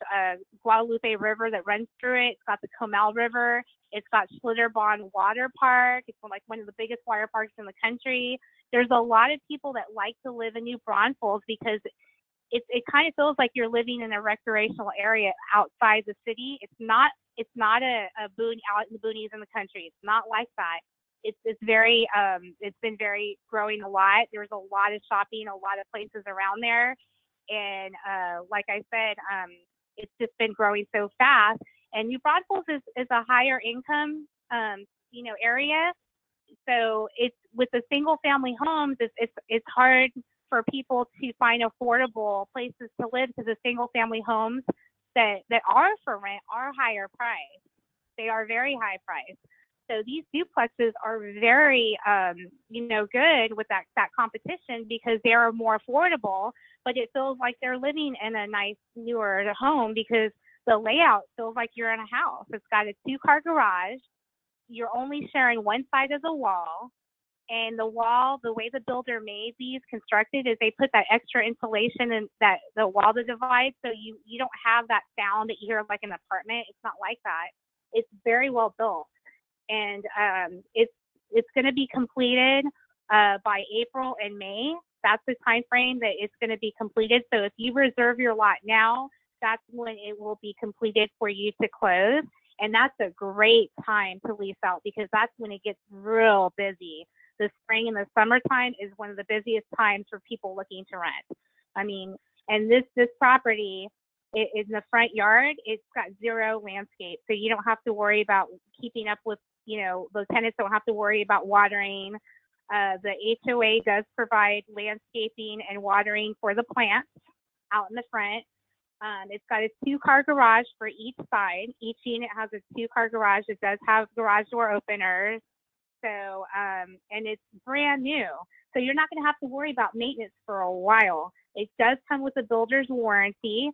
Guadalupe River that runs through it. It's got the Comal River. It's got Schlitterbahn Water Park. It's like one of the biggest water parks in the country. There's a lot of people that like to live in New Braunfels because it kind of feels like you're living in a recreational area outside the city. It's not a boon out in the boonies in the country. It's not like that. It's very it's been very growing a lot. There's a lot of shopping, a lot of places around there. And like I said, it's just been growing so fast. And New Braunfels is a higher income, you know, area. So it's with the single family homes, it's hard for people to find affordable places to live because the single family homes that are for rent are higher price. They are very high price. So these duplexes are very, you know, good with that competition because they are more affordable, but it feels like they're living in a nice newer home because the layout feels like you're in a house. It's got a 2-car garage. You're only sharing one side of the wall. And the wall, the way the builder made these constructed is they put that extra insulation in that the wall to divide, so you don't have that sound that you hear like an apartment. It's not like that. It's very well built. And it's going to be completed by April and May. That's the time frame that it's going to be completed. So if you reserve your lot now, that's when it will be completed for you to close. And that's a great time to lease out because that's when it gets real busy. The spring and the summertime is one of the busiest times for people looking to rent. I mean, and this property, in the front yard, it's got zero landscape. So you don't have to worry about keeping up with, you know, the tenants don't have to worry about watering. The HOA does provide landscaping and watering for the plants out in the front. It's got a 2-car garage for each side. Each unit has a 2-car garage. It does have garage door openers. So, and it's brand new. So you're not going to have to worry about maintenance for a while. It does come with a builder's warranty.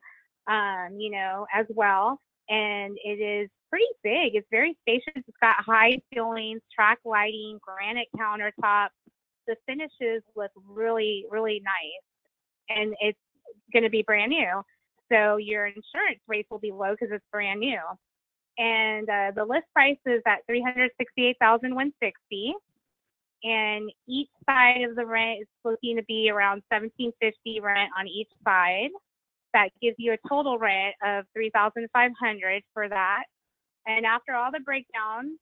you know, as well. And it is pretty big. It's very spacious. It's got high ceilings, track lighting, granite countertops. The finishes look really, really nice. And it's going to be brand new. So your insurance rates will be low because it's brand new. And the list price is at $368,160. And each side of the rent is looking to be around $1,750 rent on each side. That gives you a total rent of $3,500 for that. And after all the breakdowns,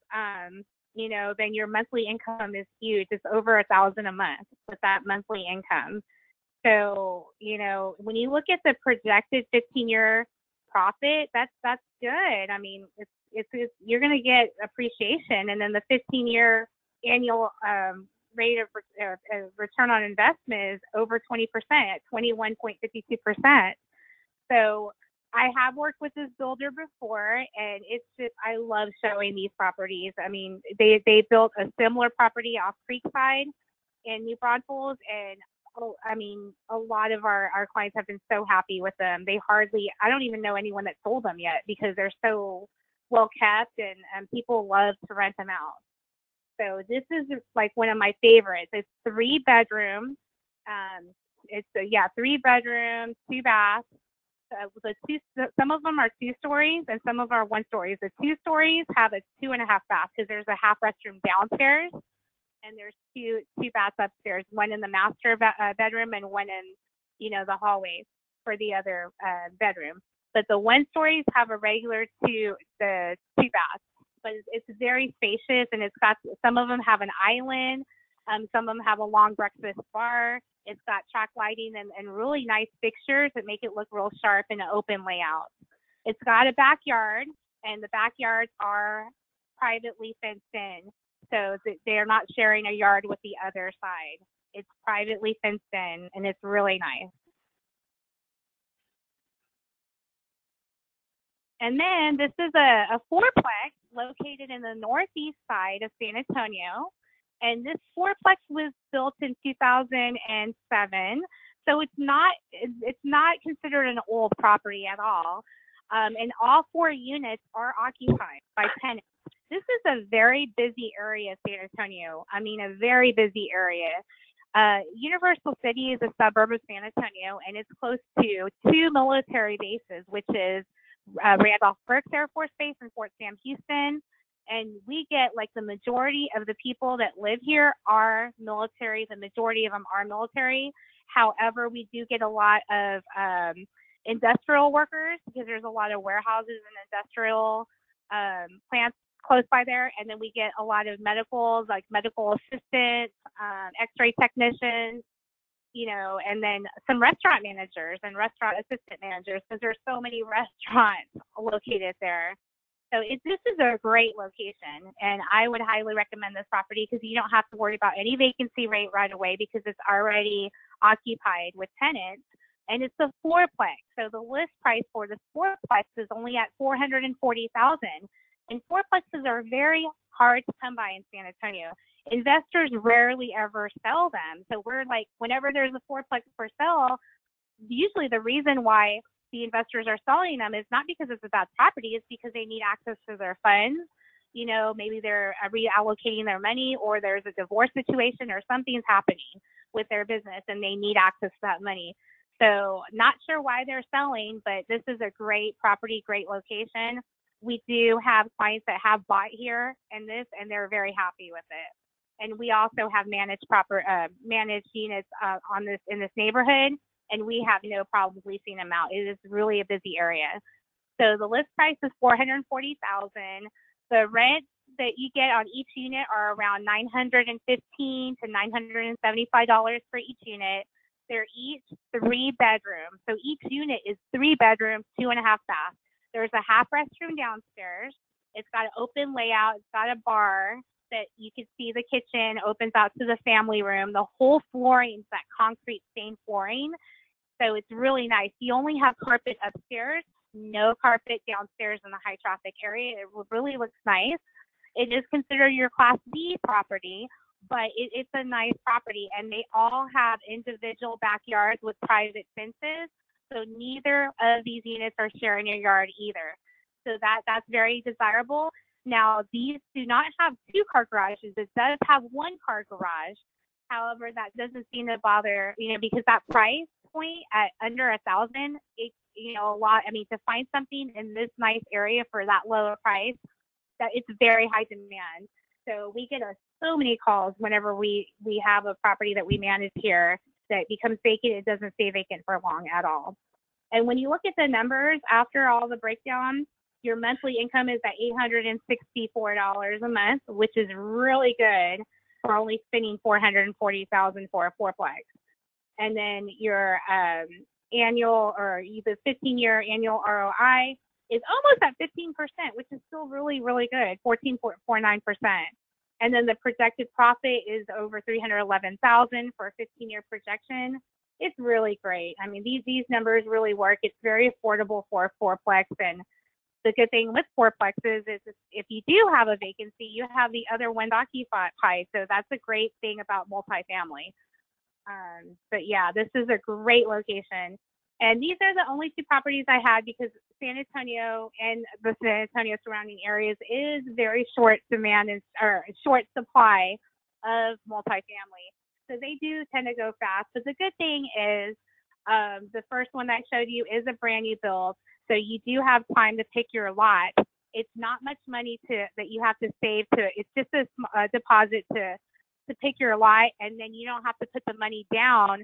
you know, then your monthly income is huge. It's over $1,000 a month with that monthly income. So, you know, when you look at the projected 15-year profit, that's good. I mean, it's you're going to get appreciation, and then the 15-year annual rate of return on investment is over 20% at 21.52%. So I have worked with this builder before, and it's just, I love showing these properties. I mean, they built a similar property off Creekside in New Braunfels, and I mean, a lot of our clients have been so happy with them. I don't even know anyone that sold them yet because they're so well kept, and people love to rent them out. So this is like one of my favorites. It's 3 bedrooms. It's 3 bedrooms, 2 baths. Some of them are 2 stories and some of them are 1 stories. The 2 stories have a 2.5 bath because there's a half restroom downstairs, and there's two baths upstairs, one in the master bedroom and one in, you know, the hallway for the other bedroom. But the 1 stories have a regular 2 baths. But it's very spacious, and it's got, some of them have an island, some of them have a long breakfast bar. It's got track lighting and really nice fixtures that make it look real sharp in an open layout. It's got a backyard, and the backyards are privately fenced in, so they're not sharing a yard with the other side. It's privately fenced in, and it's really nice. And then this is a 4-plex located in the northeast side of San Antonio. And this 4-plex was built in 2007. So it's not considered an old property at all. And all 4 units are occupied by tenants. This is a very busy area of San Antonio. I mean, a very busy area. Universal City is a suburb of San Antonio, and it's close to 2 military bases, which is Randolph-Burks Air Force Base and Fort Sam Houston. And we get, like, the majority of the people that live here are military. The majority of them are military. However, we do get a lot of industrial workers because there's a lot of warehouses and industrial plants close by there. And then we get a lot of medicals, like medical assistants, x-ray technicians, you know, and then some restaurant managers and restaurant assistant managers, because there's so many restaurants located there. So this is a great location, and I would highly recommend this property because you don't have to worry about any vacancy rate right away because it's already occupied with tenants, and it's a 4-plex. So the list price for this 4-plex is only at $440,000, and 4-plexes are very hard to come by in San Antonio. Investors rarely ever sell them, so we're like, whenever there's a 4-plex for sale, usually the reason why the investors are selling them is not because it's a bad property, it's because they need access to their funds. You know, maybe they're reallocating their money, or there's a divorce situation, or something's happening with their business and they need access to that money. So not sure why they're selling, but this is a great property, great location. We do have clients that have bought here and they're very happy with it. And we also have managed units in this neighborhood, and we have no problem leasing them out. It is really a busy area. So the list price is $440,000. The rents that you get on each unit are around $915 to $975 for each unit. They're each 3 bedrooms. So each unit is 3 bedrooms, 2.5 baths. There's a half restroom downstairs. It's got an open layout. It's got a bar that you can see the kitchen, opens out to the family room. The whole flooring is that concrete stained flooring. So it's really nice. You only have carpet upstairs, no carpet downstairs in the high traffic area. It really looks nice. It is considered your Class B property, but it's a nice property, and they all have individual backyards with private fences. So neither of these units are sharing your yard either. So that's very desirable. Now, these do not have 2-car garages. It does have 1-car garage. However, that doesn't seem to bother, because that price point at under $1,000, a lot. I mean, to find something in this nice area for that lower price, that it's very high demand. So we get so many calls whenever we have a property that we manage here that becomes vacant. It doesn't stay vacant for long at all. And when you look at the numbers after all the breakdown, your monthly income is at $864 a month, which is really good for only spending $440,000 for a fourplex. And then your annual or the 15-year annual ROI is almost at 15%, which is still really, really good, 14.49%. And then the projected profit is over $311,000 for a 15-year projection. It's really great. I mean, these numbers really work. It's very affordable for a fourplex. And the good thing with fourplexes is if you do have a vacancy, you have the other one to occupy. So that's a great thing about multifamily. But yeah, this is a great location. And these are the only 2 properties I had because San Antonio and the San Antonio surrounding areas is very short demand or short supply of multifamily. So they do tend to go fast. But the good thing is the first one that I showed you is a brand new build. So you do have time to pick your lot. It's not much money that you have to save it's just a deposit to pick your lot, and then you don't have to put the money down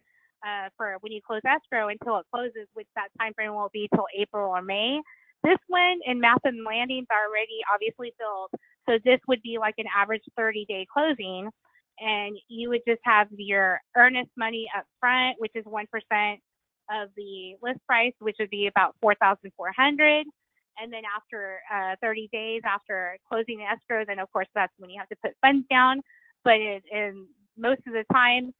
for when you close escrow until it closes, which that time frame will be till April or May. This one in Matham Landings are already obviously built, so this would be like an average 30-day closing, and you would just have your earnest money up front, which is 1% of the list price, which would be about $4,400. And then after 30 days after closing the escrow, then of course that's when you have to put funds down. But most of the time,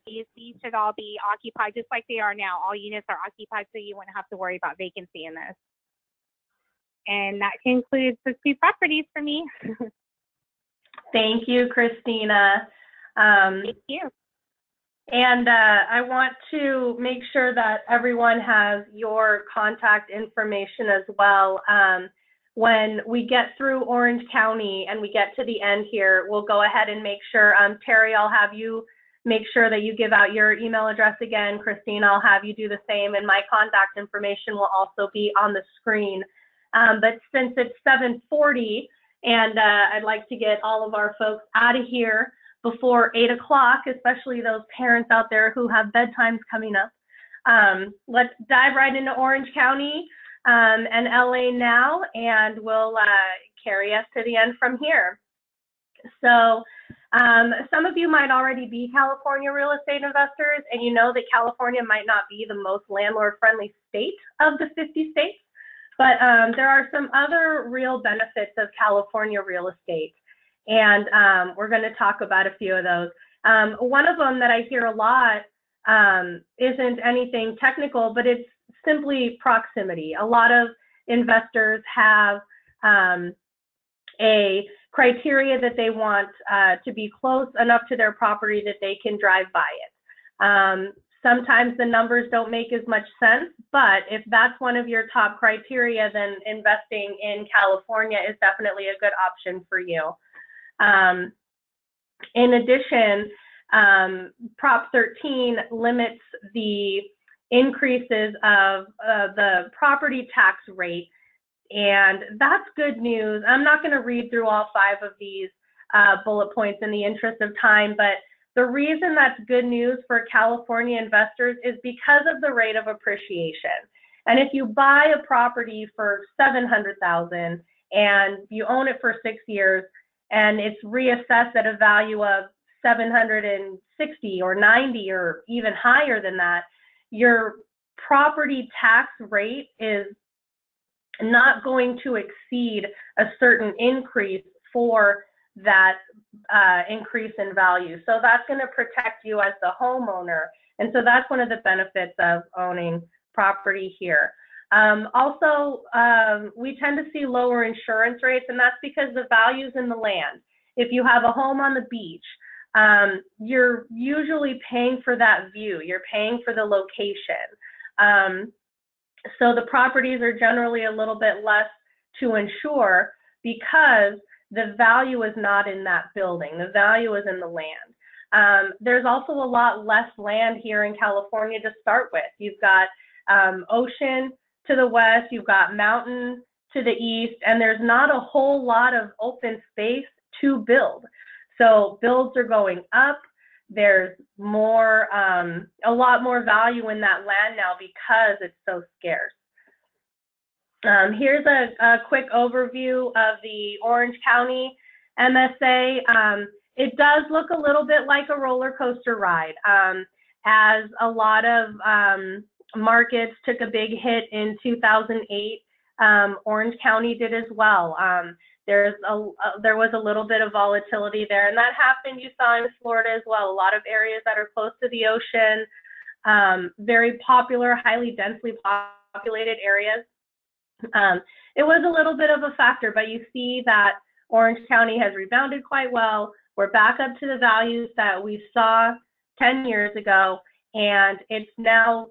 these should all be occupied just like they are now. All units are occupied, so you wouldn't have to worry about vacancy in this. And that concludes the 2 properties for me. Thank you, Christina. Thank you. And I want to make sure that everyone has your contact information as well. When we get through Orange County and we get to the end here, we'll go ahead and make sure, Terry, I'll have you make sure that you give out your email address again. Christine, I'll have you do the same, and my contact information will also be on the screen. But since it's 7:40 and I'd like to get all of our folks out of here before 8 o'clock, especially those parents out there who have bedtimes coming up, let's dive right into Orange County and LA now, and we'll carry us to the end from here. So some of you might already be California real estate investors, and you know that California might not be the most landlord-friendly state of the 50 states, but there are some other real benefits of California real estate, and we're going to talk about a few of those. One of them that I hear a lot isn't anything technical, but it's simply proximity. A lot of investors have a criteria that they want to be close enough to their property that they can drive by it. Sometimes the numbers don't make as much sense, but if that's one of your top criteria, then investing in California is definitely a good option for you. In addition, Prop 13 limits the increases of the property tax rate, and that's good news. I'm not going to read through all 5 of these bullet points in the interest of time, but the reason that's good news for California investors is because of the rate of appreciation. And if you buy a property for $700,000 and you own it for 6 years and it's reassessed at a value of $760 or $90 or even higher than that, your property tax rate is not going to exceed a certain increase for that increase in value. So that's going to protect you as the homeowner. And so that's one of the benefits of owning property here. Also, we tend to see lower insurance rates, and that's because the value's in the land. If you have a home on the beach, you're usually paying for that view. You're paying for the location. So the properties are generally a little bit less to insure because the value is not in that building. The value is in the land. There's also a lot less land here in California to start with. You've got ocean to the west, you've got mountain to the east, and there's not a whole lot of open space to build. So builds are going up. There's more, a lot more value in that land now because it's so scarce. Here's a quick overview of the Orange County MSA. It does look a little bit like a roller coaster ride, as a lot of markets took a big hit in 2008. Orange County did as well. There was a little bit of volatility there, and that happened, you saw in Florida as well. A lot of areas that are close to the ocean, very popular, highly densely populated areas. It was a little bit of a factor, but you see that Orange County has rebounded quite well. We're back up to the values that we saw 10 years ago, and it's now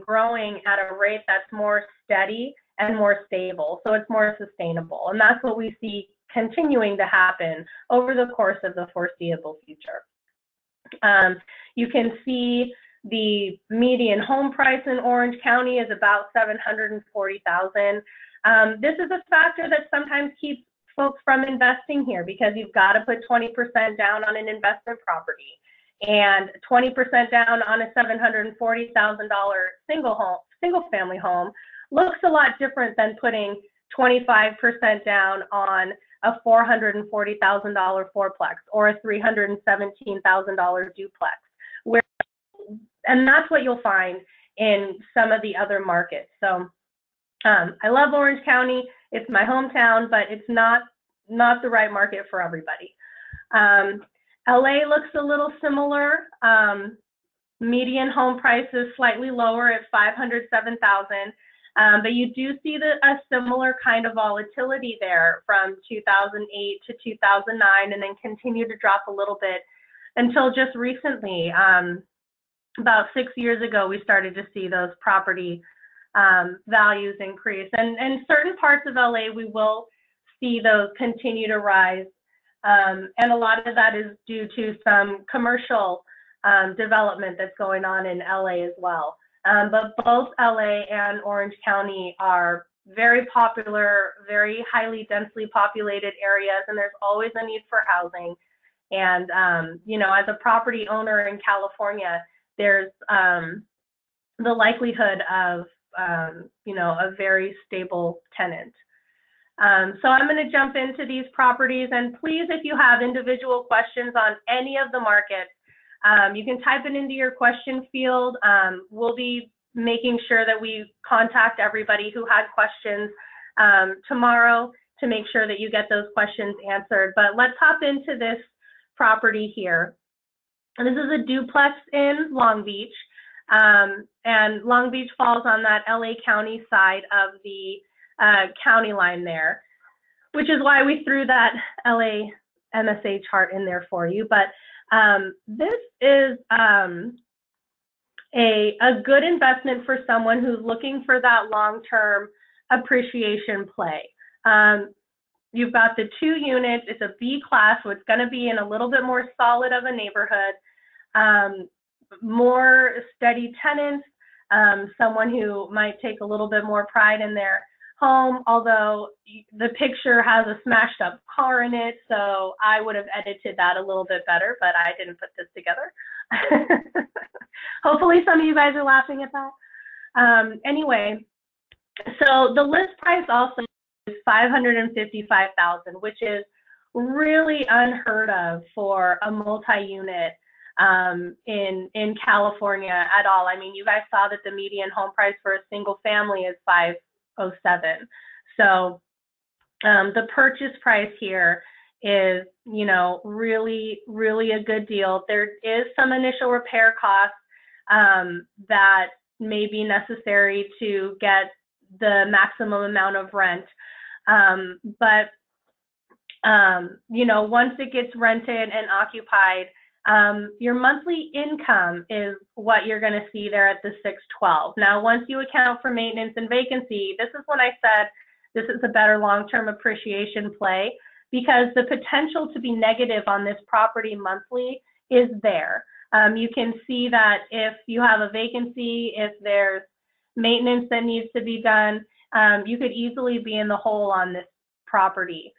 growing at a rate that's more steady and more stable, so it's more sustainable. And that's what we see continuing to happen over the course of the foreseeable future. You can see the median home price in Orange County is about $740,000. This is a factor that sometimes keeps folks from investing here because you've got to put 20% down on an investment property, and 20% down on a $740,000 single family home looks a lot different than putting 25% down on a $440,000 fourplex or a $317,000 duplex. And that's what you'll find in some of the other markets. So I love Orange County. It's my hometown, but it's not the right market for everybody. LA looks a little similar. Median home price is slightly lower at $507,000. But you do see a similar kind of volatility there from 2008 to 2009, and then continue to drop a little bit until just recently. About 6 years ago, we started to see those property values increase. And certain parts of LA, we will see those continue to rise. And a lot of that is due to some commercial development that's going on in LA as well. But both LA and Orange County are very popular, very highly densely populated areas, and there's always a need for housing. And, you know, as a property owner in California, there's the likelihood of, you know, a very stable tenant. So I'm going to jump into these properties, and please, if you have individual questions on any of the markets, you can type it into your question field. We'll be making sure that we contact everybody who had questions tomorrow to make sure that you get those questions answered. But let's hop into this property here. And this is a duplex in Long Beach. And Long Beach falls on that LA County side of the county line there, which is why we threw that LA MSA chart in there for you. But this is a good investment for someone who's looking for that long-term appreciation play. You've got the 2 units. It's a B class, so it's going to be in a little bit more solid of a neighborhood, more steady tenants, someone who might take a little bit more pride in their home, although the picture has a smashed up car in it, so I would have edited that a little bit better, but I didn't put this together. Hopefully some of you guys are laughing at that. Anyway, so the list price also is $555,000, which is really unheard of for a multi-unit in California at all. I mean, you guys saw that the median home price for a single family is $507,000. So the purchase price here is, you know, really, really a good deal. There is some initial repair costs that may be necessary to get the maximum amount of rent. But you know, once it gets rented and occupied, Your monthly income is what you're going to see there at the 612. Now, once you account for maintenance and vacancy, this is when I said this is a better long-term appreciation play, because the potential to be negative on this property monthly is there. You can see that if you have a vacancy, if there's maintenance that needs to be done, you could easily be in the hole on this property.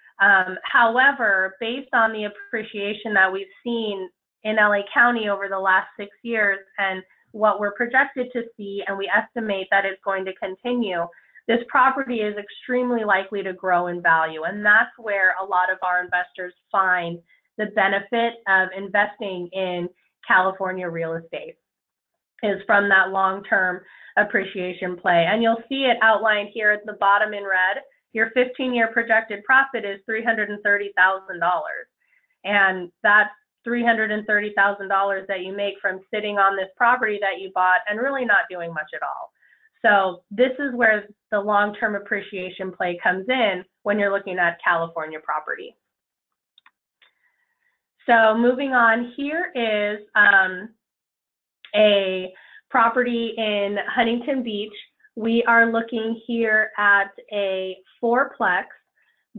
However, based on the appreciation that we've seen in LA County over the last 6 years and what we're projected to see, and we estimate that it's going to continue, this property is extremely likely to grow in value. And that's where a lot of our investors find the benefit of investing in California real estate, is from that long-term appreciation play. And you'll see it outlined here at the bottom in red. Your 15-year projected profit is $330,000. And that's $330,000 that you make from sitting on this property that you bought and really not doing much at all. So this is where the long-term appreciation play comes in when you're looking at California property. So moving on, here is a property in Huntington Beach. We are looking here at a 4-plex,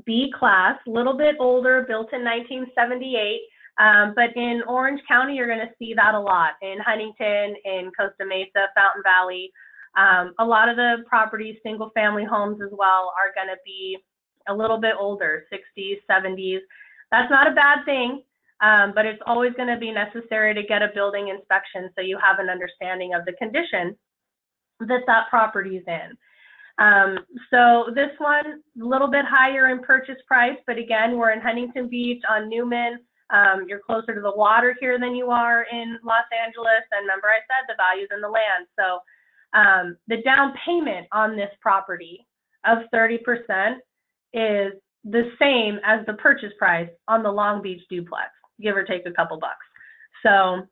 B-class, a little bit older, built in 1978. But in Orange County, you're going to see that a lot. In Huntington, in Costa Mesa, Fountain Valley, a lot of the properties, single-family homes as well, are going to be a little bit older, 60s, 70s. That's not a bad thing, but it's always going to be necessary to get a building inspection so you have an understanding of the condition that that property is in. So this one, a little bit higher in purchase price, but again, we're in Huntington Beach on Newman. You're closer to the water here than you are in Los Angeles. And remember I said the value's in the land. So the down payment on this property of 30% is the same as the purchase price on the Long Beach duplex, give or take a couple bucks. So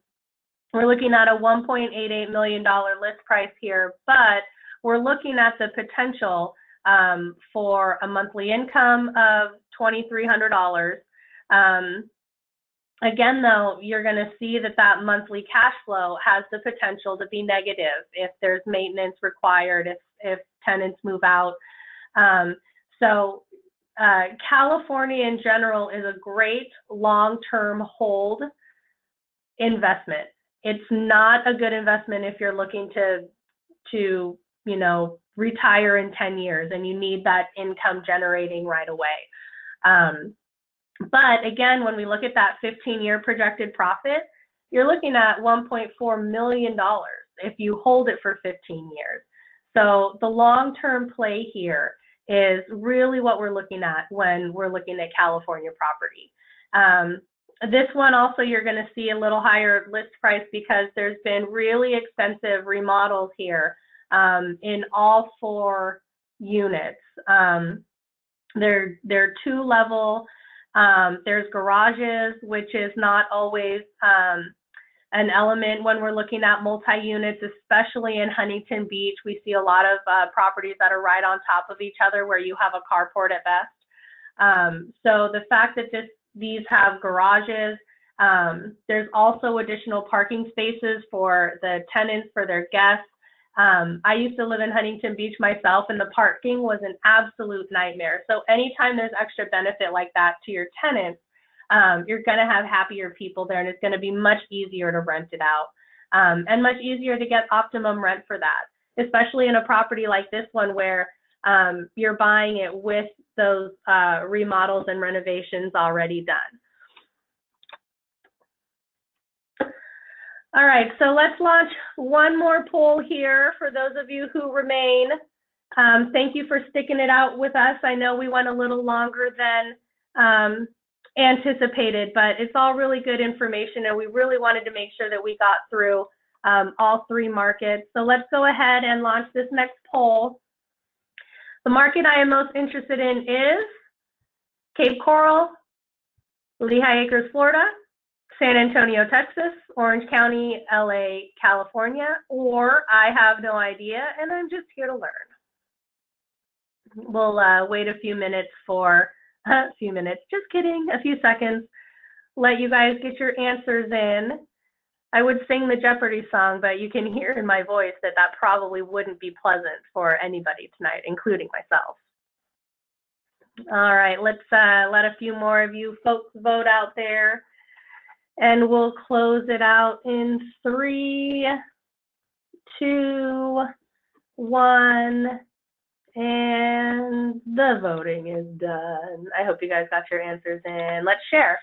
we're looking at a $1.88 million list price here, but we're looking at the potential for a monthly income of $2,300. Again, though, you're going to see that that monthly cash flow has the potential to be negative if there's maintenance required, if tenants move out. California in general is a great long-term hold investment. It's not a good investment if you're looking to retire in 10 years and you need that income generating right away. But again, when we look at that 15-year projected profit, you're looking at $1.4 million if you hold it for 15 years. So the long-term play here is really what we're looking at when we're looking at California property. This one also, you're going to see a little higher list price because there's been really extensive remodels here in all 4 units. They're 2-level. There's garages, which is not always an element when we're looking at multi-units, especially in Huntington Beach. We see a lot of properties that are right on top of each other where you have a carport at best. So the fact that these have garages, there's also additional parking spaces for the tenants, for their guests. I used to live in Huntington Beach myself, and the parking was an absolute nightmare. So anytime there's extra benefit like that to your tenants, you're going to have happier people there, and it's going to be much easier to rent it out, and much easier to get optimum rent for that, especially in a property like this one where you're buying it with those remodels and renovations already done. All right, so let's launch one more poll here for those of you who remain. Thank you for sticking it out with us. I know we went a little longer than anticipated, but it's all really good information, and we really wanted to make sure that we got through all 3 markets. So let's go ahead and launch this next poll. The market I am most interested in is Cape Coral, Lehigh Acres, Florida, San Antonio, Texas, Orange County, LA, California, or I have no idea and I'm just here to learn. We'll wait a few minutes just kidding, a few seconds let you guys get your answers in. I would sing the Jeopardy song, but you can hear in my voice that that probably wouldn't be pleasant for anybody tonight, including myself. All right, let's let a few more of you folks vote out there, and we'll close it out in 3, 2, 1, and the voting is done. I hope you guys got your answers in. Let's share.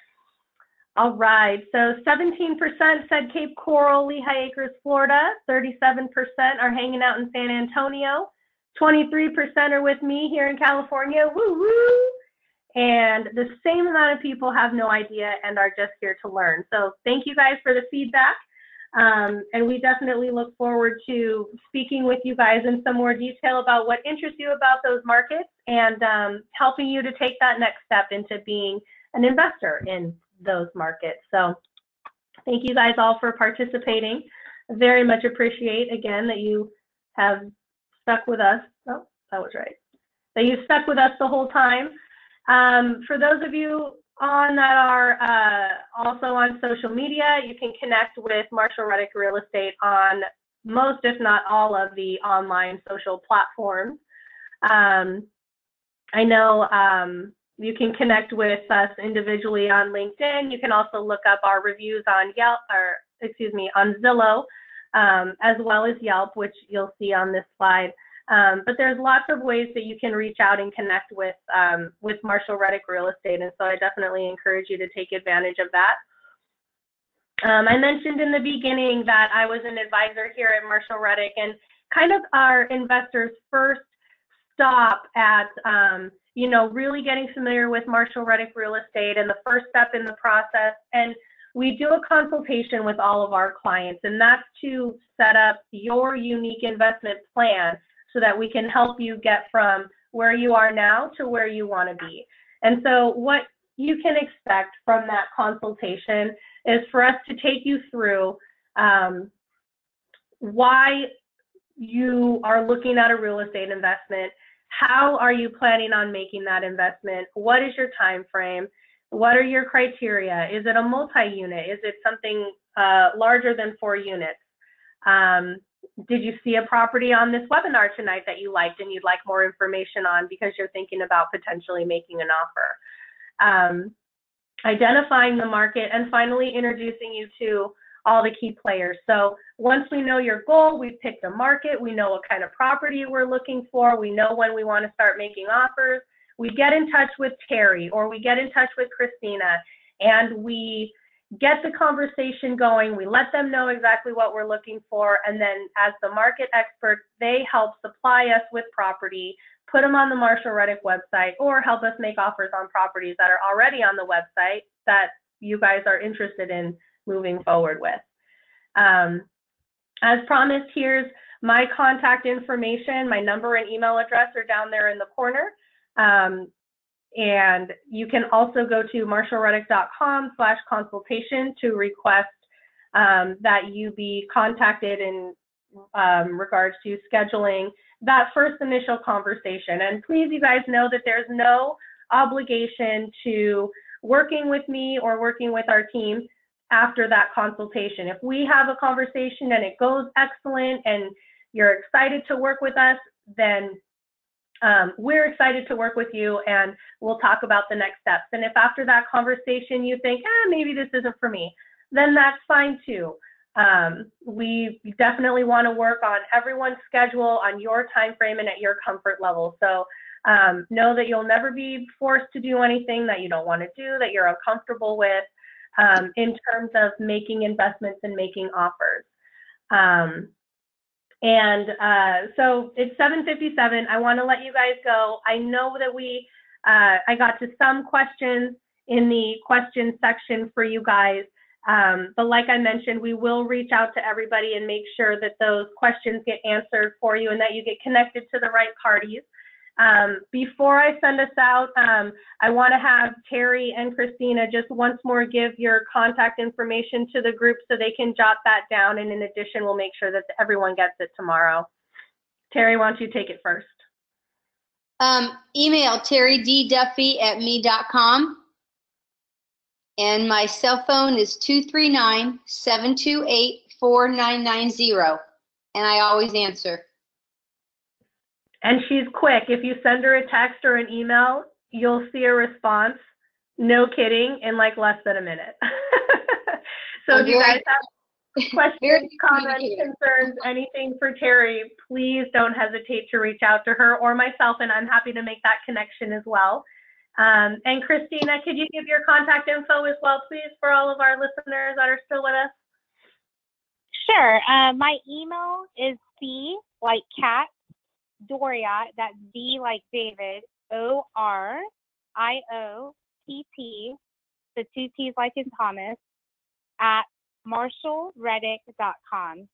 All right, so 17% said Cape Coral, Lehigh Acres, Florida. 37% are hanging out in San Antonio. 23% are with me here in California. Woo woo! And the same amount of people have no idea and are just here to learn. So thank you guys for the feedback. And we definitely look forward to speaking with you guys in some more detail about what interests you about those markets and helping you to take that next step into being an investor in those markets. So thank you guys all for participating. Very much appreciate, again, that you have stuck with us. Oh, that was right. That you stuck with us the whole time. For those of you on that are also on social media, you can connect with Marshall Reddick Real Estate on most, if not all, of the online social platforms. I know you can connect with us individually on LinkedIn. You can also look up our reviews on Yelp, or excuse me, on Zillow, as well as Yelp, which you'll see on this slide. But there's lots of ways that you can reach out and connect with Marshall Reddick Real Estate, and so I definitely encourage you to take advantage of that. I mentioned in the beginning that I was an advisor here at Marshall Reddick, and kind of our investors' first stop at you know, really getting familiar with Marshall Reddick Real Estate and the first step in the process. And we do a consultation with all of our clients, and that's to set up your unique investment plan so that we can help you get from where you are now to where you want to be. And so what you can expect from that consultation is for us to take you through why you are looking at a real estate investment. How are you planning on making that investment? What is your time frame? What are your criteria? Is it a multi-unit? Is it something larger than 4 units? Did you see a property on this webinar tonight that you liked and you'd like more information on because you're thinking about potentially making an offer? Identifying the market, and finally introducing you to all the key players. So once we know your goal, we've picked a market, we know what kind of property we're looking for, we know when we want to start making offers, we get in touch with Terry or we get in touch with Christina, and we get the conversation going, we let them know exactly what we're looking for, and then as the market experts, they help supply us with property, put them on the Marshall Reddick website, or help us make offers on properties that are already on the website that you guys are interested in moving forward with. As promised, here's my contact information. My number and email address are down there in the corner. And you can also go to marshallreddick.com/consultation to request that you be contacted in regards to scheduling that first initial conversation. And please, you guys know that there's no obligation to working with me or working with our team after that consultation. If we have a conversation and it goes excellent and you're excited to work with us, then we're excited to work with you, and we'll talk about the next steps. And if after that conversation you think, maybe this isn't for me, then that's fine too. We definitely want to work on everyone's schedule, on your time frame, and at your comfort level. So know that you'll never be forced to do anything that you don't want to do, that you're uncomfortable with, in terms of making investments and making offers. So it's 7:57. I want to let you guys go. I know that I got to some questions in the question section for you guys, but like I mentioned, we will reach out to everybody and make sure that those questions get answered for you and that you get connected to the right parties. Before I send us out, I want to have Terry and Christina just once more give your contact information to the group so they can jot that down. And in addition, we'll make sure that everyone gets it tomorrow. Terry, why don't you take it first? Email terrydduffy@me.com. And my cell phone is 239-728-4990. And I always answer. And she's quick. If you send her a text or an email, you'll see a response. No kidding, in like less than a minute. So if you guys have questions, comments, concerns, anything for Terry, please don't hesitate to reach out to her or myself, and I'm happy to make that connection as well. And Christina, could you give your contact info as well, please, for all of our listeners that are still with us? Sure. My email is C like cat, Doria, that's D like David, ORIOTT, the two T's like in Thomas, at marshallreddick.com.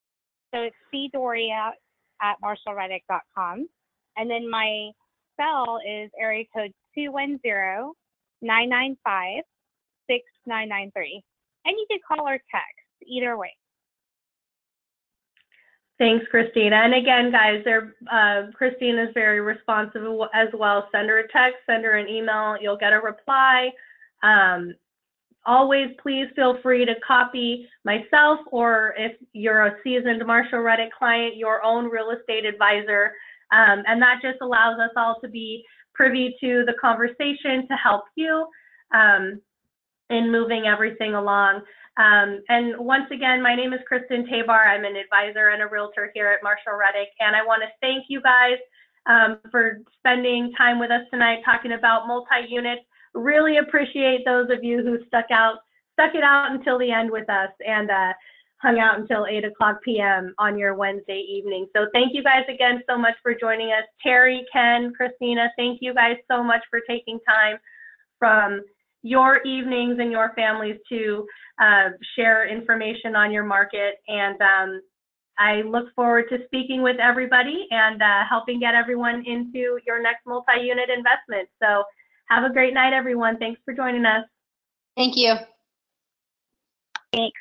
So it's cdoria@marshallreddick.com. And then my cell is area code 210-995-6993. And you can call or text, either way. Thanks, Christina. And again, guys, Christina is very responsive as well. Send her a text, send her an email. You'll get a reply. Always, please feel free to copy myself, or if you're a seasoned Marshall Reddick client, your own real estate advisor. And that just allows us all to be privy to the conversation to help you in moving everything along. And once again, my name is Christin Tabar. I'm an advisor and a realtor here at Marshall Reddick. And I want to thank you guys for spending time with us tonight talking about multi-unit. Really appreciate those of you who stuck it out until the end with us and hung out until 8:00 p.m. on your Wednesday evening. So thank you guys again so much for joining us. Terry, Ken, Christina, thank you guys so much for taking time from your evenings and your families to share information on your market. And I look forward to speaking with everybody and helping get everyone into your next multi-unit investment. So have a great night, everyone. Thanks for joining us. Thank you. Thanks.